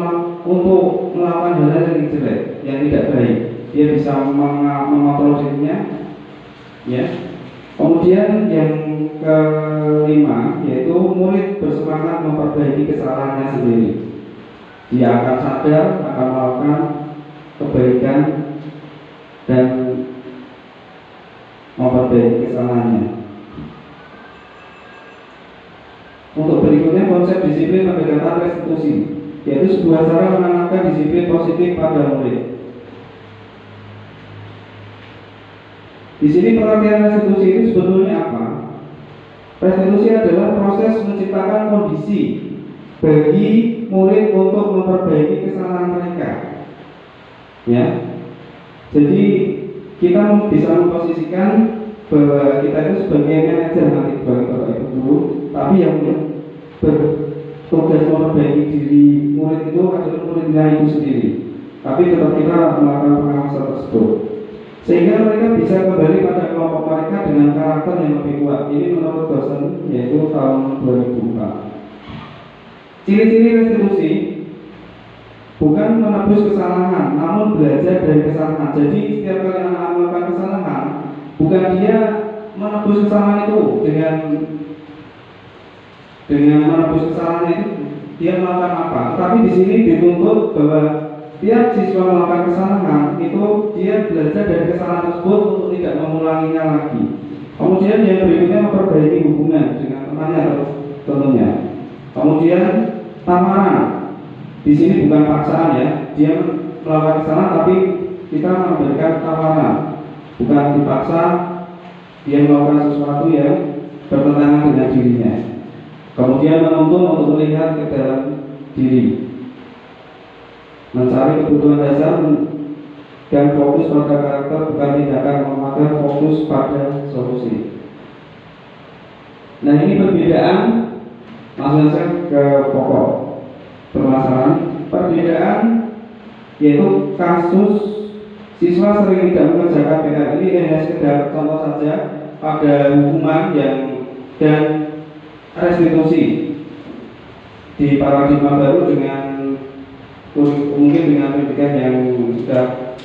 untuk melakukan hal-hal yang jelek, yang tidak baik. Dia bisa mengontrol dirinya, ya. Kemudian yang kelima, yaitu murid bersemangat memperbaiki kesalahannya sendiri. Dia akan sadar, akan melakukan kebaikan, dan memperbaiki kesalahannya. Untuk berikutnya konsep disiplin pendekatan restitusi, yaitu sebuah cara menanamkan disiplin positif pada murid. Di sini pengertian restitusi itu sebetulnya apa? Restitusi adalah proses menciptakan kondisi bagi murid untuk memperbaiki kesalahan mereka. Ya, jadi kita bisa memposisikan bahwa kita itu sebagai manajer nanti bagi Bapak Ibu guru, tapi yang bertugas memperbaiki diri murid itu adalah muridnya itu sendiri. Tapi tetap kita melakukan pengawasan tersebut, sehingga mereka bisa kembali pada kelompok mereka dengan karakter yang lebih kuat. Ini menurut dosen yaitu tahun 2004. Ciri-ciri restitusi bukan menebus kesalahan, namun belajar dari kesalahan. Jadi setiap kali anak melakukan kesalahan, bukan dia menebus kesalahan itu dengan menebus kesalahan itu dia melakukan apa. Tapi di sini dituntut bahwa tiap siswa melakukan kesalahan itu dia belajar dari kesalahan tersebut untuk tidak mengulanginya lagi. Kemudian yang berikutnya memperbaiki hubungan dengan temannya tentunya. Kemudian tawaran. Di sini bukan paksaan ya, dia melakukan kesalahan tapi kita memberikan tawaran, bukan dipaksa dia melakukan sesuatu yang bertentangan dengan dirinya. Kemudian menuntun untuk melihat ke dalam diri, mencari kebutuhan dasar dan fokus pada karakter, bukan tindakan, memakai fokus pada solusi. Nah, ini perbedaan, langsung saja ke pokok permasalahan. Perbedaan yaitu kasus siswa sering tidak mengerjakan PR. Ini hanya sekedar contoh saja pada hukuman dan restitusi di paradigma baru dengan mungkin dengan pendidikan yang sudah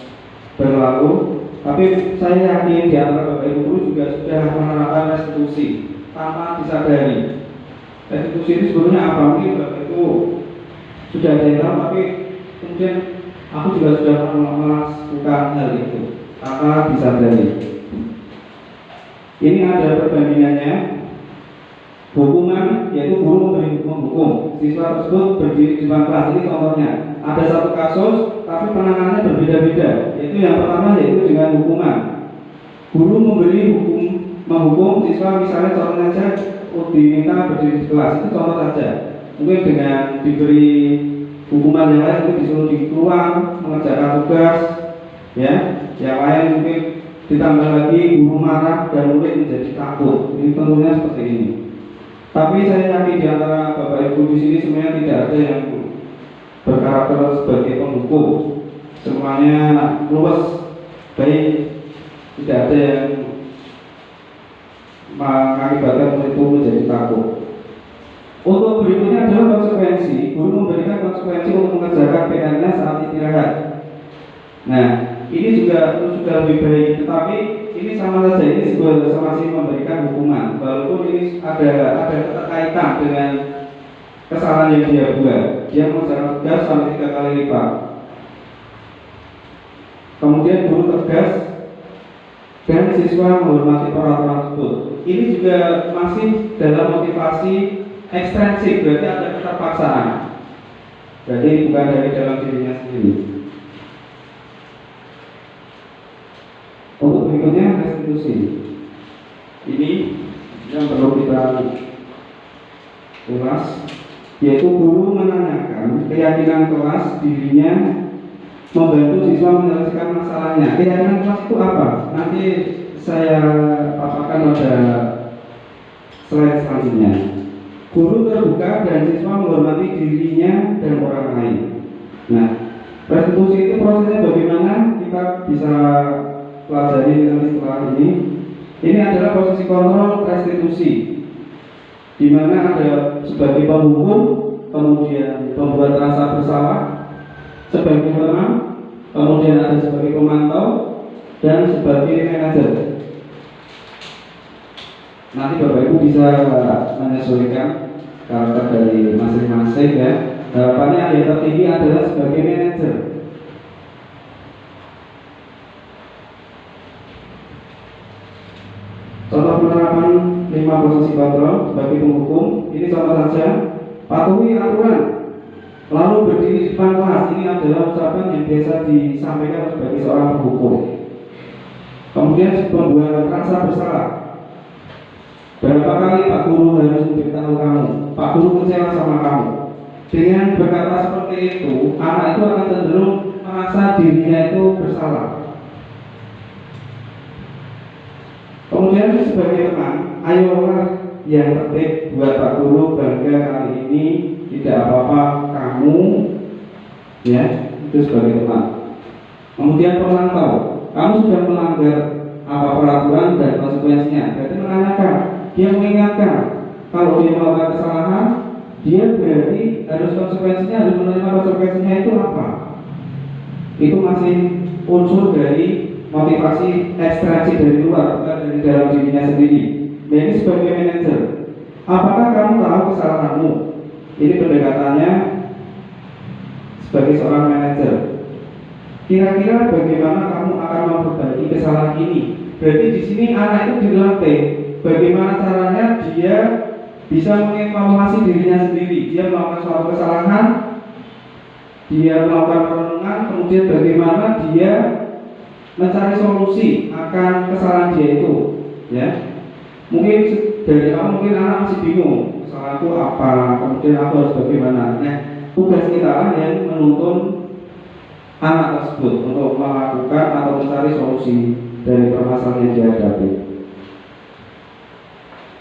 berlalu. Tapi saya yakin di antara Bapak Ibu guru juga sudah menerapkan restitusi tanpa disadari. Restitusi itu sebenarnya apa? Mungkin Bapak Ibu sudah ada yang tahu, tapi kemudian aku juga sudah melakukan hal itu tanpa disadari. Ini ada perbandingannya. Hukuman yaitu guru menghukum siswa tersebut berdiri di depan kelas. Ini contohnya. Ada satu kasus tapi penanganannya berbeda-beda. Yaitu yang pertama yaitu dengan hukuman. Guru menghukum siswa, misalnya contohnya saja diminta berdiri di kelas. Itu contoh saja. Mungkin dengan diberi hukuman yang lain, mungkin disuruh keluar mengerjakan tugas, ya. Yang lain mungkin ditambah lagi guru marah dan murid menjadi takut. Ini tentunya seperti ini. Tapi saya yakin di antara Bapak Ibu di sini semuanya tidak ada yang berkarakter sebagai penghukum. Semuanya luwes, baik, tidak ada yang mengakibatkan murid itu menjadi takut. Untuk berikutnya adalah konsekuensi. Guru memberikan konsekuensi untuk mengerjakan PR-nya saat istirahat. Nah, ini juga sudah lebih baik, tetapi ini sama saja, ini sebuah masih memberikan hukuman, walaupun ini ada keterkaitan dengan kesalahan yang dia buat. Dia mengerjakan tugas sampai 3 kali lipat. Kemudian guru tegas dan siswa menghormati peraturan tersebut. Ini juga masih dalam motivasi ekstensif, berarti ada keterpaksaan. Jadi bukan dari dalam dirinya sendiri. Untuk berikutnya restitusi. Ini yang perlu kita ulas, yaitu guru menanyakan keyakinan kelas dirinya membantu siswa menyelesaikan masalahnya. Keyakinan kelas itu apa? Nanti saya paparkan pada slide selanjutnya. Guru terbuka dan siswa menghormati dirinya dan orang lain. Nah, restitusi itu prosesnya bagaimana? Kita bisa pelajari nanti setelah ini. Ini adalah posisi kontrol restitusi, di mana ada sebagai penghukum, kemudian pembuat rasa bersalah sebagai penenang, kemudian ada sebagai pemantau dan sebagai manajer. Nanti Bapak Ibu bisa menyesuaikan karakter dari masing-masing ya. Harapannya yang tertinggi adalah sebagai manajer. kontrol, sebagai penghukum. Ini contoh saja, patuhi aturan, lalu berdiri di depan kelas. Ini adalah ucapan yang biasa disampaikan sebagai seorang penghukum. Kemudian pembuat rasa bersalah. Berapa kali Pak Guru harus memberitahu kamu, Pak Guru kecewa sama kamu. Dengan berkata seperti itu, anak itu akan cenderung merasa dirinya itu bersalah. Kemudian sebagai teman, ayolah yang tertib, buat Pak Guru bangga kali ini, tidak apa-apa kamu, ya, itu sebagai teman. Kemudian pemantau, kamu sudah melanggar apa peraturan dan konsekuensinya. Berarti menanyakan, dia mengingatkan kalau dia melakukan kesalahan, dia berarti harus konsekuensinya, harus menerima konsekuensinya itu apa? Itu masih unsur dari motivasi ekstraksi dari luar, bukan dari dalam dirinya sendiri. Nah, ini sebagai manajer, apakah kamu tahu kesalahanmu? Ini pendekatannya sebagai seorang manajer. Kira-kira bagaimana kamu akan memperbaiki kesalahan ini? Berarti di sini anak itu dilatih bagaimana caranya dia bisa mengevaluasi dirinya sendiri. Dia melakukan suatu kesalahan, dia melakukan perenungan, kemudian bagaimana dia mencari solusi akan kesalahan dia itu, ya. Mungkin dari awal mungkin anak masih bingung kesalahanku apa, kemudian aku harus bagaimana. Nah, tugas kita lah yang menuntun anak tersebut untuk melakukan atau mencari solusi dari permasalahan yang dihadapi.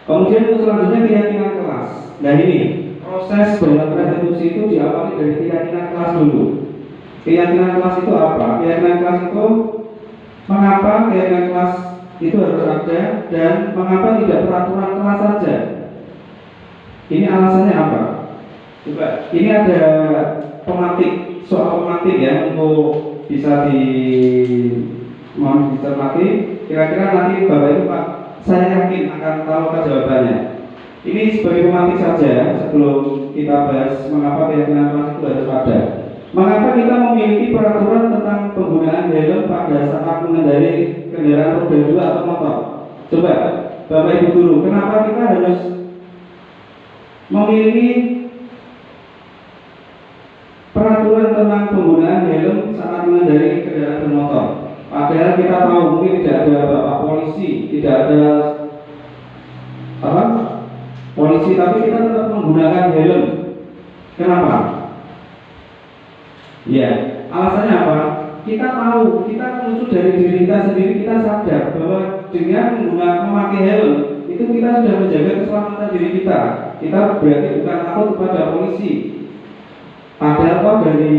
Kemudian selanjutnya keyakinan kelas. Nah, ini proses dalam restitusi itu diawali dari keyakinan kelas dulu. Keyakinan kelas itu apa? Keyakinan kelas itu mengapa keyakinan kelas itu harus ada dan mengapa tidak peraturan kelas saja? Ini alasannya apa? Coba, ini ada pematik, soal pematik ya, untuk bisa mohon dicermati. Kira-kira nanti Bapak Ibu Pak, saya yakin akan tahu jawabannya. Ini sebagai pematik saja sebelum kita bahas mengapa keyakinan kelas itu harus ada. Mengapa kita memiliki peraturan tentang penggunaan helm pada saat mengendarai kendaraan roda 2 atau motor? Coba Bapak Ibu guru, kenapa kita harus memiliki peraturan tentang penggunaan helm saat mengendarai kendaraan bermotor? Padahal kita tahu mungkin tidak ada bapak polisi, tidak ada polisi, tapi kita tetap menggunakan helm. Kenapa? Ya, alasannya apa? Kita tahu, kita muncul dari diri kita sendiri, kita sadar bahwa dengan memakai helm itu kita sudah menjaga keselamatan diri kita. Kita berarti bukan takut kepada polisi. Padahal kok dari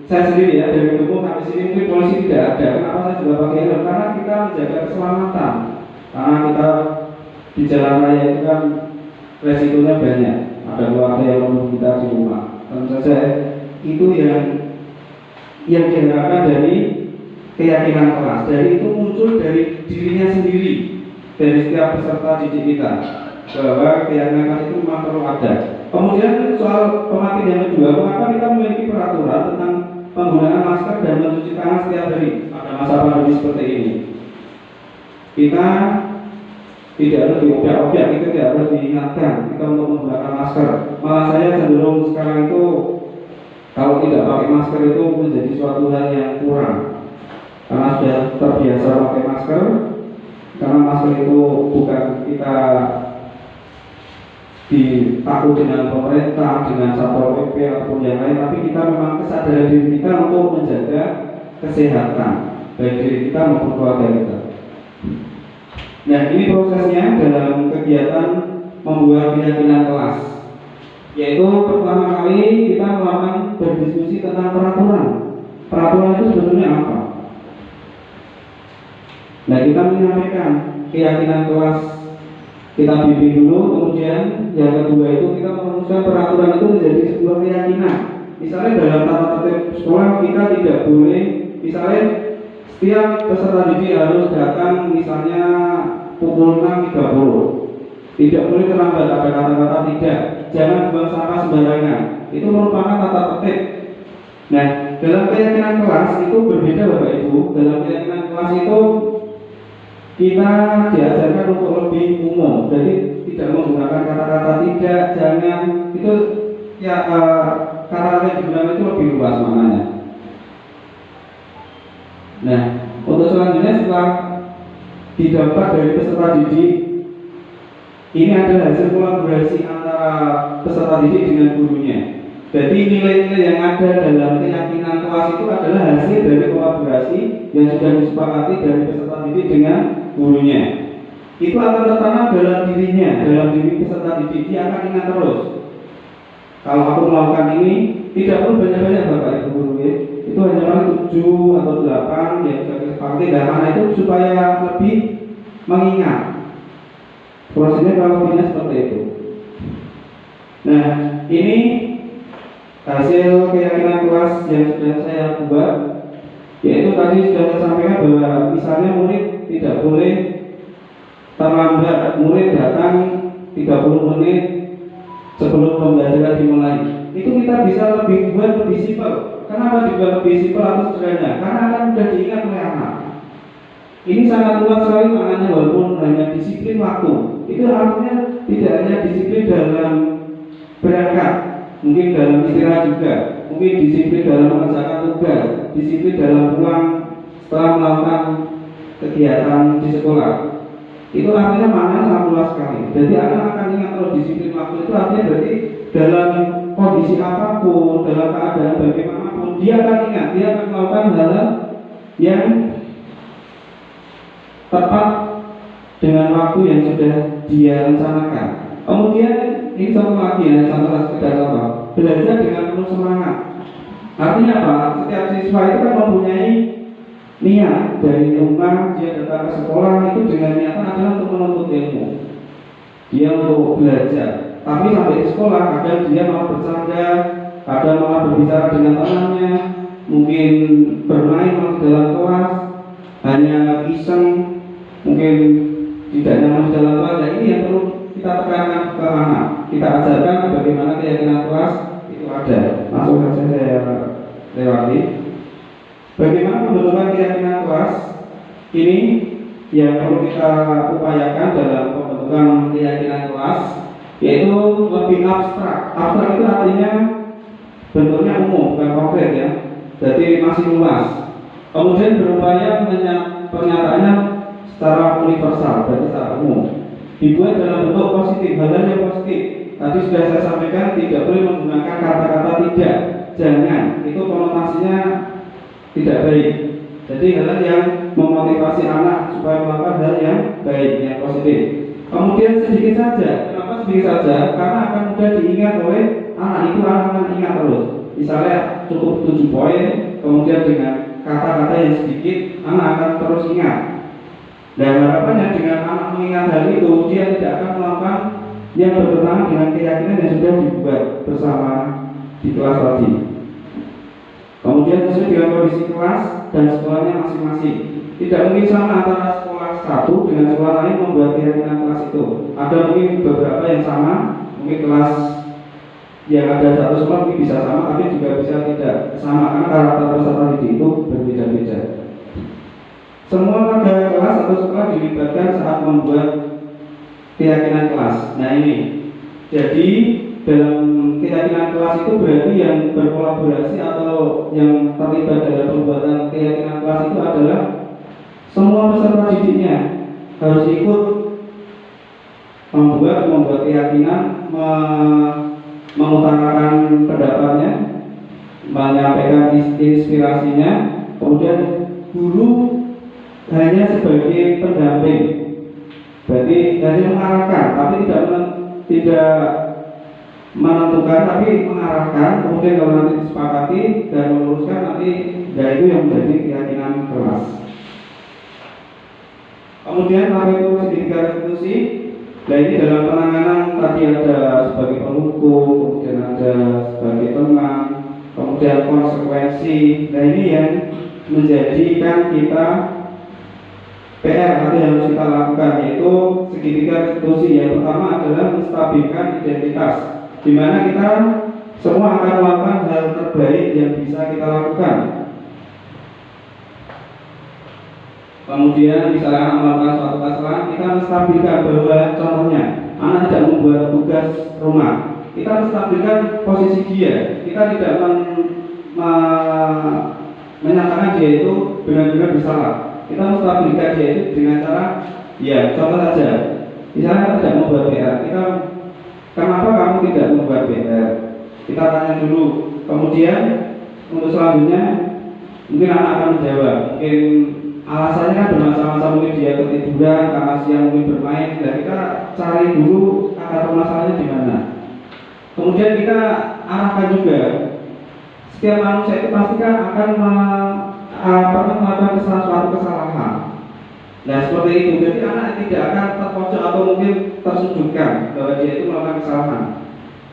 saya sendiri ya, dari umum sampai sini mungkin polisi tidak ada. Kenapa saya juga pakai helm? Karena kita menjaga keselamatan. Karena kita di jalan raya itu kan resikonya banyak. Ada keluarga yang menunggu kita di rumah. Tentu saja itu yang diharapkan dari keyakinan kelas. Dari itu muncul dari dirinya sendiri, dari setiap peserta didik kita, bahwa keyakinan kelas itu memang perlu ada. Kemudian soal pematik yang kedua, mengapa kita memiliki peraturan tentang penggunaan masker dan mencuci tangan setiap hari pada masa pandemi seperti ini? Kita tidak harus diobyak-obyak, kita tidak harus diingatkan kita untuk menggunakan masker. Malah saya cenderung sekarang itu kalau tidak pakai masker itu menjadi suatu hal yang kurang, karena sudah terbiasa pakai masker. Karena masker itu bukan kita ditakut dengan pemerintah, dengan satpol pp ataupun yang lain, tapi kita memang kesadaran diri kita untuk menjaga kesehatan baik diri kita maupun keluarga kita. Nah, ini prosesnya dalam kegiatan membuat keyakinan kelas, yaitu pertama kali kita melakukan berdiskusi tentang peraturan. Peraturan itu sebetulnya apa? Nah, kita menyampaikan keyakinan kelas, kita bimbing dulu, kemudian yang kedua itu kita merumuskan peraturan itu menjadi sebuah keyakinan. Misalnya dalam tata tertib sekolah kita tidak boleh, misalnya setiap peserta didik harus datang misalnya pukul 6.30. Tidak boleh terlambat, ada kata-kata tidak. Jangan buang sampah sembarangan. Itu merupakan tata tertib. Nah, dalam keyakinan kelas itu berbeda Bapak Ibu. Dalam keyakinan kelas itu kita diajarkan untuk lebih umum, jadi tidak menggunakan kata-kata tidak, jangan, itu ya kata-kata yang digunakan itu lebih luas maknanya. Nah, untuk selanjutnya setelah didapat dari peserta didik, ini adalah hasil kolaborasi antara peserta didik dengan gurunya. Jadi nilai-nilai yang ada dalam keyakinan kelas itu adalah hasil dari kolaborasi yang sudah disepakati dari peserta didik dengan gurunya. Itu akan tertanam dalam dirinya, dalam diri peserta didik, dia akan ingat terus. Kalau aku melakukan ini, tidak perlu banyak-banyak Bapak Ibu guru ya. Itu hanya 7 atau 8 yang sudah disepakati, dan anak itu supaya lebih mengingat. Prosesnya kalau lebihnya seperti itu. Nah, ini hasil keyakinan kelas yang sudah saya buat, yaitu tadi sudah saya sampaikan bahwa misalnya murid tidak boleh terlambat, murid datang 30 menit sebelum pembelajaran dimulai. Itu kita bisa lebih buat lebih simpel. Kenapa dibuat lebih simpel atau sederhana? Karena akan mudah diingat oleh anak. Ini sangat luas sekali maknanya, walaupun hanya disiplin waktu. Itu artinya tidak hanya disiplin dalam berangkat, mungkin dalam istirahat juga, mungkin disiplin dalam mengerjakan tugas, disiplin dalam pulang setelah melakukan kegiatan di sekolah. Itu artinya maknanya sangat luas sekali. Jadi anak akan ingat kalau disiplin waktu itu artinya berarti dalam kondisi apapun, dalam keadaan bagaimanapun, dia akan ingat, dia akan melakukan hal yang tepat dengan waktu yang sudah dia rencanakan. Kemudian ini satu lagi ya, contoh sekedar contoh, belajar dengan penuh semangat. Artinya apa? Setiap siswa itu kan mempunyai niat dari rumah dia datang ke sekolah itu dengan niatan adalah untuk menuntut ilmu, dia untuk belajar. Tapi sampai di sekolah kadang dia malah bercanda, kadang malah berbicara dengan temannya, mungkin bermain di dalam kelas, hanya iseng, mungkin tidak nyaman di dalam kelas. Ini yang perlu kita tekankan ke anak, kita ajarkan bagaimana keyakinan kelas itu ada. Langsung saja saya lewati. Bagaimana pembentukan keyakinan kelas ini yang perlu kita upayakan dalam pembentukan keyakinan kelas, yaitu lebih abstrak. Abstrak itu artinya bentuknya umum, bukan konkret ya, jadi masih luas. Kemudian berupaya pernyataannya secara universal, berarti secara umum. Dibuat dalam bentuk positif, hal yang positif. Tadi sudah saya sampaikan, tidak boleh menggunakan kata-kata tidak, jangan, itu konotasinya tidak baik. Jadi hal yang memotivasi anak supaya melakukan hal yang baik, yang positif. Kemudian sedikit saja. Kenapa sedikit saja? Karena akan mudah diingat oleh anak, itu anak akan ingat terus. Misalnya cukup 7 poin, kemudian dengan kata-kata yang sedikit, anak akan terus ingat. Dan harapannya dengan anak mengingat hal itu, dia tidak akan melakukan yang bertentangan dengan keyakinan yang sudah dibuat bersama di kelas tadi. Kemudian sesuai dengan kondisi kelas dan sekolahnya masing-masing. Tidak mungkin sama antara sekolah satu dengan sekolah lain membuat keyakinan kelas itu. Ada mungkin beberapa yang sama, mungkin kelas yang ada satu sekolah mungkin bisa sama, tapi juga bisa tidak sama karena karakter peserta didik itu berbeda-beda. Semua warga kelas atau sekolah dilibatkan saat membuat keyakinan kelas. Nah ini, jadi dalam keyakinan kelas itu berarti yang berkolaborasi atau yang terlibat dalam pembuatan keyakinan kelas itu adalah semua peserta didiknya harus ikut membuat keyakinan, mengutarakan pendapatnya, menyampaikan inspirasinya. Kemudian guru hanya sebagai pendamping, berarti hanya mengarahkan, tapi tidak menentukan, tapi mengarahkan. Kemudian kalau nanti disepakati dan meluruskan, nanti ya itu yang menjadi keyakinan kelas. Kemudian apa itu segitiga restitusi? Nah ini dalam penanganan tadi ada sebagai penghukum, kemudian ada sebagai teman, kemudian konsekuensi. Nah ini yang menjadikan kita PR atau yang harus kita lakukan, yaitu segitiga restitusi. Yang pertama adalah menstabilkan identitas, di mana kita semua akan melakukan hal terbaik yang bisa kita lakukan. Kemudian misalnya anak melakukan suatu kesalahan, kita menstabilkan bahwa contohnya anak tidak membuat tugas rumah, kita menstabilkan posisi dia. Kita tidak menyatakan dia itu benar-benar bersalah. Kita menstabilkan dia itu dengan cara, ya contoh saja, misalnya tidak membuat PR, kita kenapa kamu tidak membuat PR? Kita tanya dulu. Kemudian untuk selanjutnya mungkin anak akan menjawab, mungkin alasannya kan bermacam-macam, mungkin dia ketiduran karena siang mungkin bermain, dan kita cari dulu akar permasalahannya di mana. Kemudian kita arahkan juga, setiap manusia itu pasti kan akan pernah melakukan suatu kesalahan. Nah seperti itu, jadi anak tidak akan terpojok atau mungkin tersudutkan bahwa dia itu melakukan kesalahan,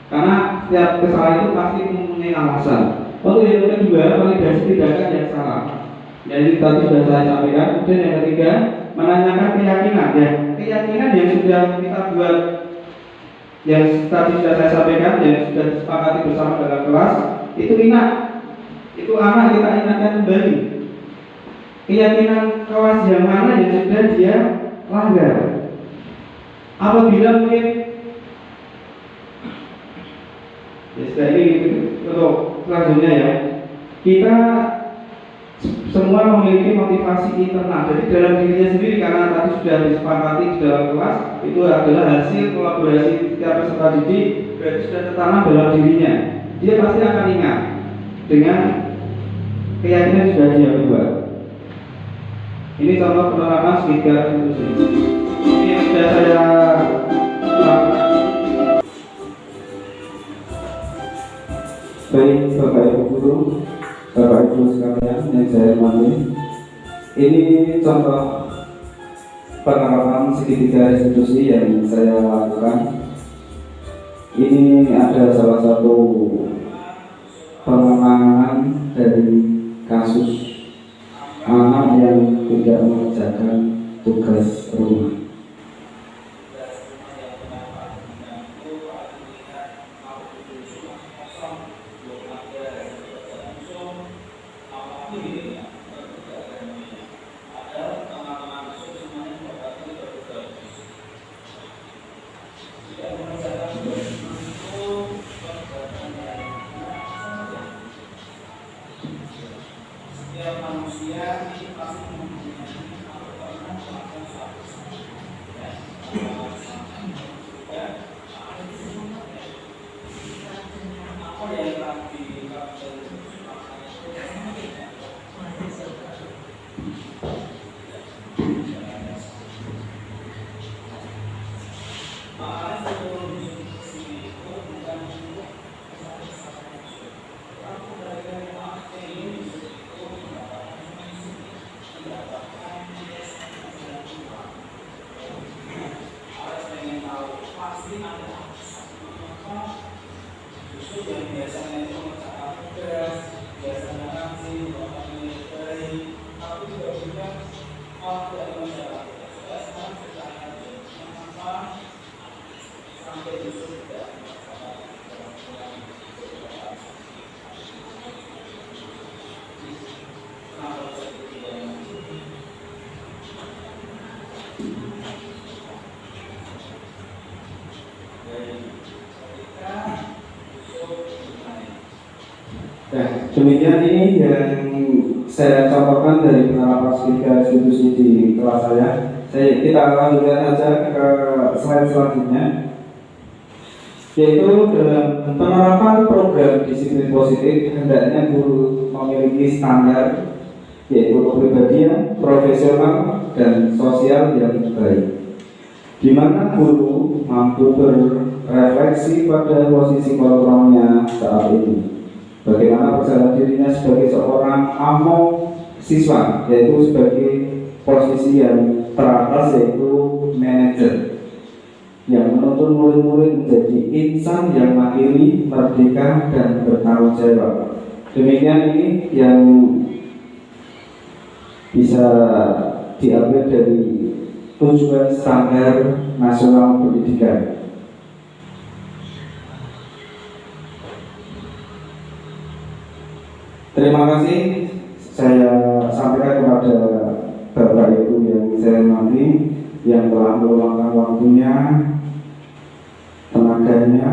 karena setiap kesalahan itu pasti mempunyai alasan. Lalu yang kedua, validasi tindakan yang salah. Jadi tadi sudah saya sampaikan. Kemudian yang ketiga, menanyakan keyakinan. Ya, keyakinan yang sudah kita buat, yang tadi sudah saya sampaikan, yang sudah disepakati bersama dalam kelas, itu itu anak kita ingatkan kembali. Keyakinan kelas yang mana yang sudah dia langgar. Apabila mungkin ini untuk selanjutnya ya, kita semua memiliki motivasi internal. Jadi dalam dirinya sendiri, karena tadi sudah disepakati di dalam kelas, itu adalah hasil kolaborasi setiap peserta didik, berarti sudah tertanam dalam dirinya. Dia pasti akan ingat dengan keyakinan yang sudah dia buat. Ini contoh penerapan segitiga restitusi. Ini yang sudah saya Baik Bapak Ibu Guru, Bapak Ibu sekalian yang saya hormati, ini contoh penerapan segitiga restitusi yang saya lakukan. Ini ada salah satu pengembangan dari kasus anak yang tidak mengerjakan tugas rumah. Nah, demikian ini yang saya contohkan dari penerapan segitiga restitusi di kelas saya. Kita lanjutkan saja ke slide selanjutnya, yaitu dalam penerapan program disiplin positif hendaknya guru memiliki standar, yaitu kepribadian, profesional, dan sosial yang baik, di mana guru mampu berrefleksi pada posisi kontrolnya saat ini. Bagaimana perjalanan dirinya sebagai seorang among siswa, yaitu sebagai posisi yang teratas, yaitu manajer, yang menuntun murid-murid menjadi insan yang mandiri, merdeka, dan bertanggung jawab. Demikian ini yang bisa diambil dari tujuan standar nasional pendidikan. Terima kasih saya sampaikan kepada Bapak Ibu saya hormati, yang telah meluangkan waktunya, tenaganya.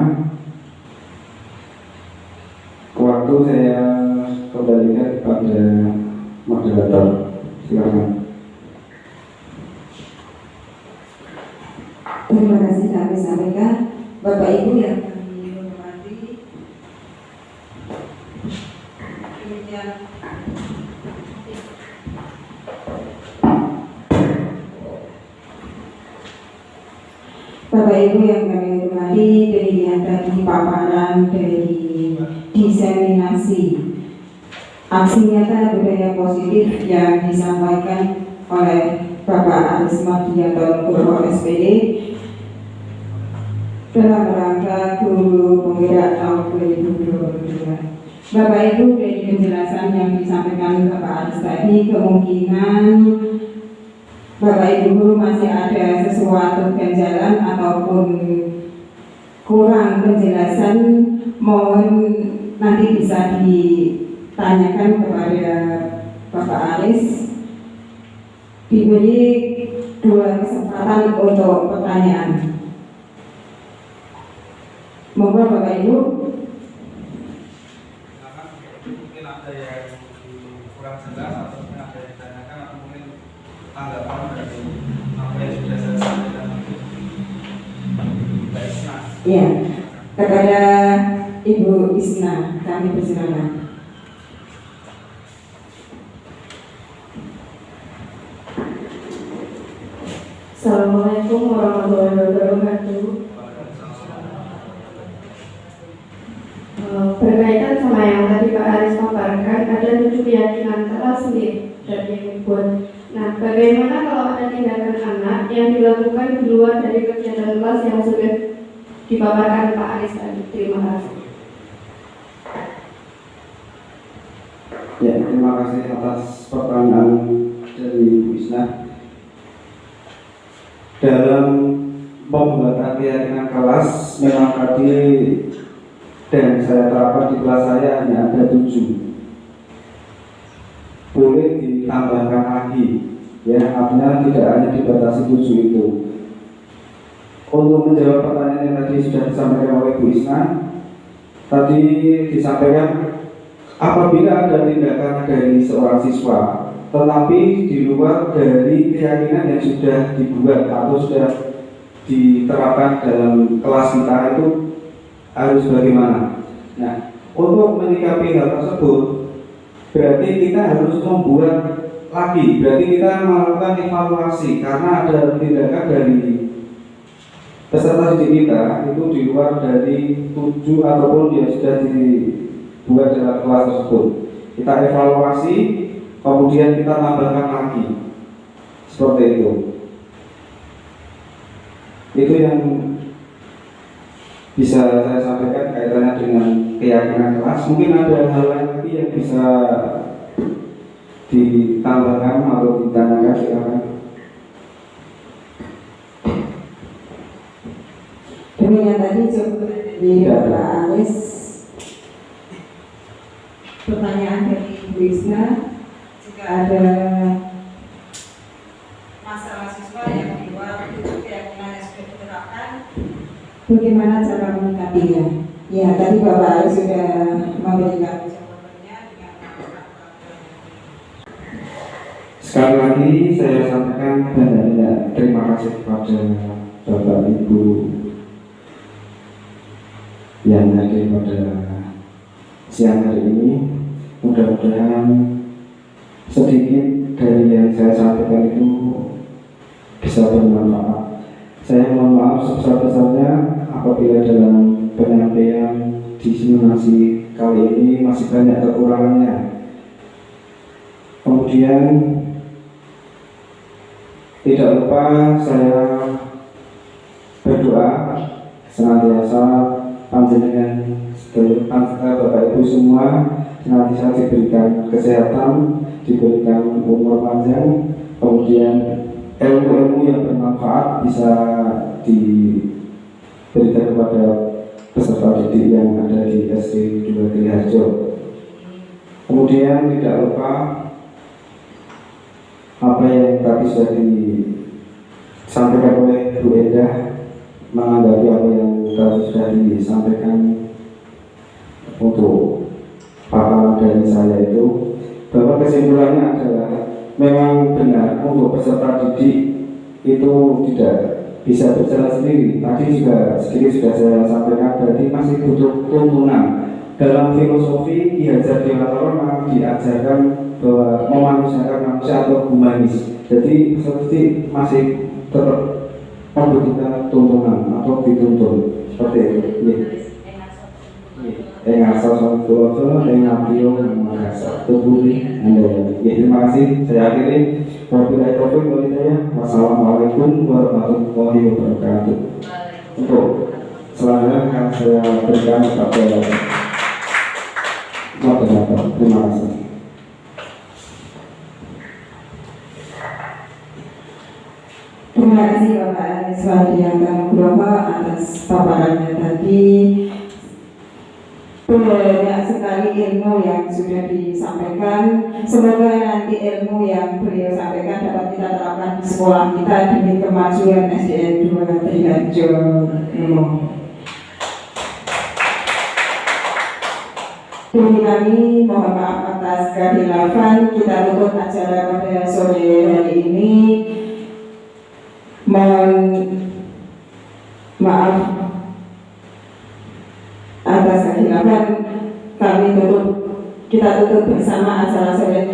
Waktu saya kembalikan kepada moderator. Silakan. Terima kasih kami sampaikan Bapak Ibu yang kami hormati. Demikian Bapak Ibu yang kami hormati, demikian tadi paparan dari diseminasi aksi nyata budaya positif yang disampaikan oleh Bapak Aris Mardianto Nugroho SPD dalam rangka Guru Penggerak tahun 2022. Bapak Ibu, dari penjelasan yang disampaikan Bapak Aris tadi, kemungkinan Bapak Ibu guru masih ada sesuatu ganjalan ataupun kurang penjelasan, mohon nanti bisa ditanyakan kepada Bapak Aris. Diberi 2 kesempatan untuk pertanyaan. Monggo Bapak Ibu. Mungkin ada yang kurang jelas atau mungkin ada yang ditanyakan atau mungkin tanggapan dari apa yang sudah saya sampaikan. Ya, kepada Ibu Isna kami persilakan. Assalamualaikum warahmatullahi wabarakatuh. Berkaitan sama yang tadi Pak Aris paparkan, ada 7 keyakinan kelas sendiri dari yang dibuat. Nah, bagaimana kalau ada tindakan anak yang dilakukan di luar dari kegiatan kelas yang sudah dipaparkan Pak Aris tadi? Terima kasih. Ya, terima kasih atas pertanyaan dari Bu Isna. Dalam pembuatan keyakinan kelas, memang tadi dan saya terapkan di kelas saya hanya ada 7. Boleh ditambahkan lagi, ya, artinya tidak hanya dibatasi 7 itu. Untuk menjawab pertanyaan yang tadi sudah disampaikan oleh Bu Isna, tadi disampaikan apabila ada tindakan dari seorang siswa tetapi di luar dari keyakinan yang sudah dibuat atau sudah diterapkan dalam kelas kita, itu harus bagaimana? Nah, untuk menyikapi hal tersebut berarti kita harus membuat lagi, berarti kita melakukan evaluasi karena ada tindakan dari peserta didik kita itu di luar dari 7 ataupun yang sudah dibuat dalam kelas tersebut. Kita evaluasi, kemudian kita tambahkan lagi, seperti itu. Itu yang bisa saya sampaikan kaitannya dengan keyakinan kelas. Mungkin ada hal lain lagi yang bisa ditambahkan atau ditanyakan, silakan. Demikian tadi cukup dari Bapak Aris. Pertanyaan dari Ibu Isna, jika ada masalah siswa yang di luar itu keyakinan yang sudah diterapkan, bagaimana cara menyikapinya? Ya, tadi Bapak Aris sudah memberikan jawabannya dengan Sekali lagi saya sampaikan banyak terima kasih kepada Bapak Ibu yang hadir pada siang hari ini. Mudah-mudahan sedikit dari yang saya sampaikan itu bisa bermanfaat. Saya mohon maaf sebesar-besarnya apabila dalam penyampaian diseminasi kali ini masih banyak kekurangannya. Kemudian tidak lupa saya berdoa senantiasa panjenengan Bapak Ibu semua senantiasa diberikan kesehatan, diberikan umur panjang, kemudian ilmu-ilmu yang bermanfaat bisa diberikan kepada peserta didik yang ada di SD 2 Triharjo. Kemudian tidak lupa apa yang tadi sudah disampaikan oleh Bu Endah, menanggapi apa yang tadi sudah disampaikan untuk paparan dari saya itu, bahwa kesimpulannya adalah memang benar untuk peserta didik itu tidak bisa berjalan sendiri. Tadi juga sedikit sudah saya sampaikan, berarti masih butuh tuntunan. Dalam filosofi Ki Hajar Dewantara memang diajarkan bahwa memanusiakan manusia atau humanis. Jadi seperti masih tetap membutuhkan tuntunan atau dituntun seperti itu. Asal Solo, Apio, Makassar, Tubuli, terima kasih. Saya akhiri. Wabillahi taufiq wal hidayah. Wassalamualaikum warahmatullahi wabarakatuh. Untuk selanjutnya akan saya berikan kepada moderator. Terima kasih. Terima kasih Bapak Aris Wardianto Nugroho atas paparannya tadi. Banyak sekali ilmu yang sudah disampaikan. Semoga nanti ilmu yang beliau sampaikan dapat kita terapkan di sekolah kita demi kemajuan SDN 2 Triharjo. Demi kami mohon maaf atas kehilafan. Kita tutup acara pada sore hari ini. Mohon maaf atas kehilafan. Kita tutup bersama acara sore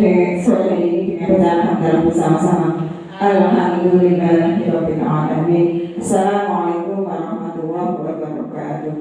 ini dengan bacaan hamdalah bersama-sama. Alhamdulillahirabbil alamin. Assalamualaikum warahmatullahi wabarakatuh.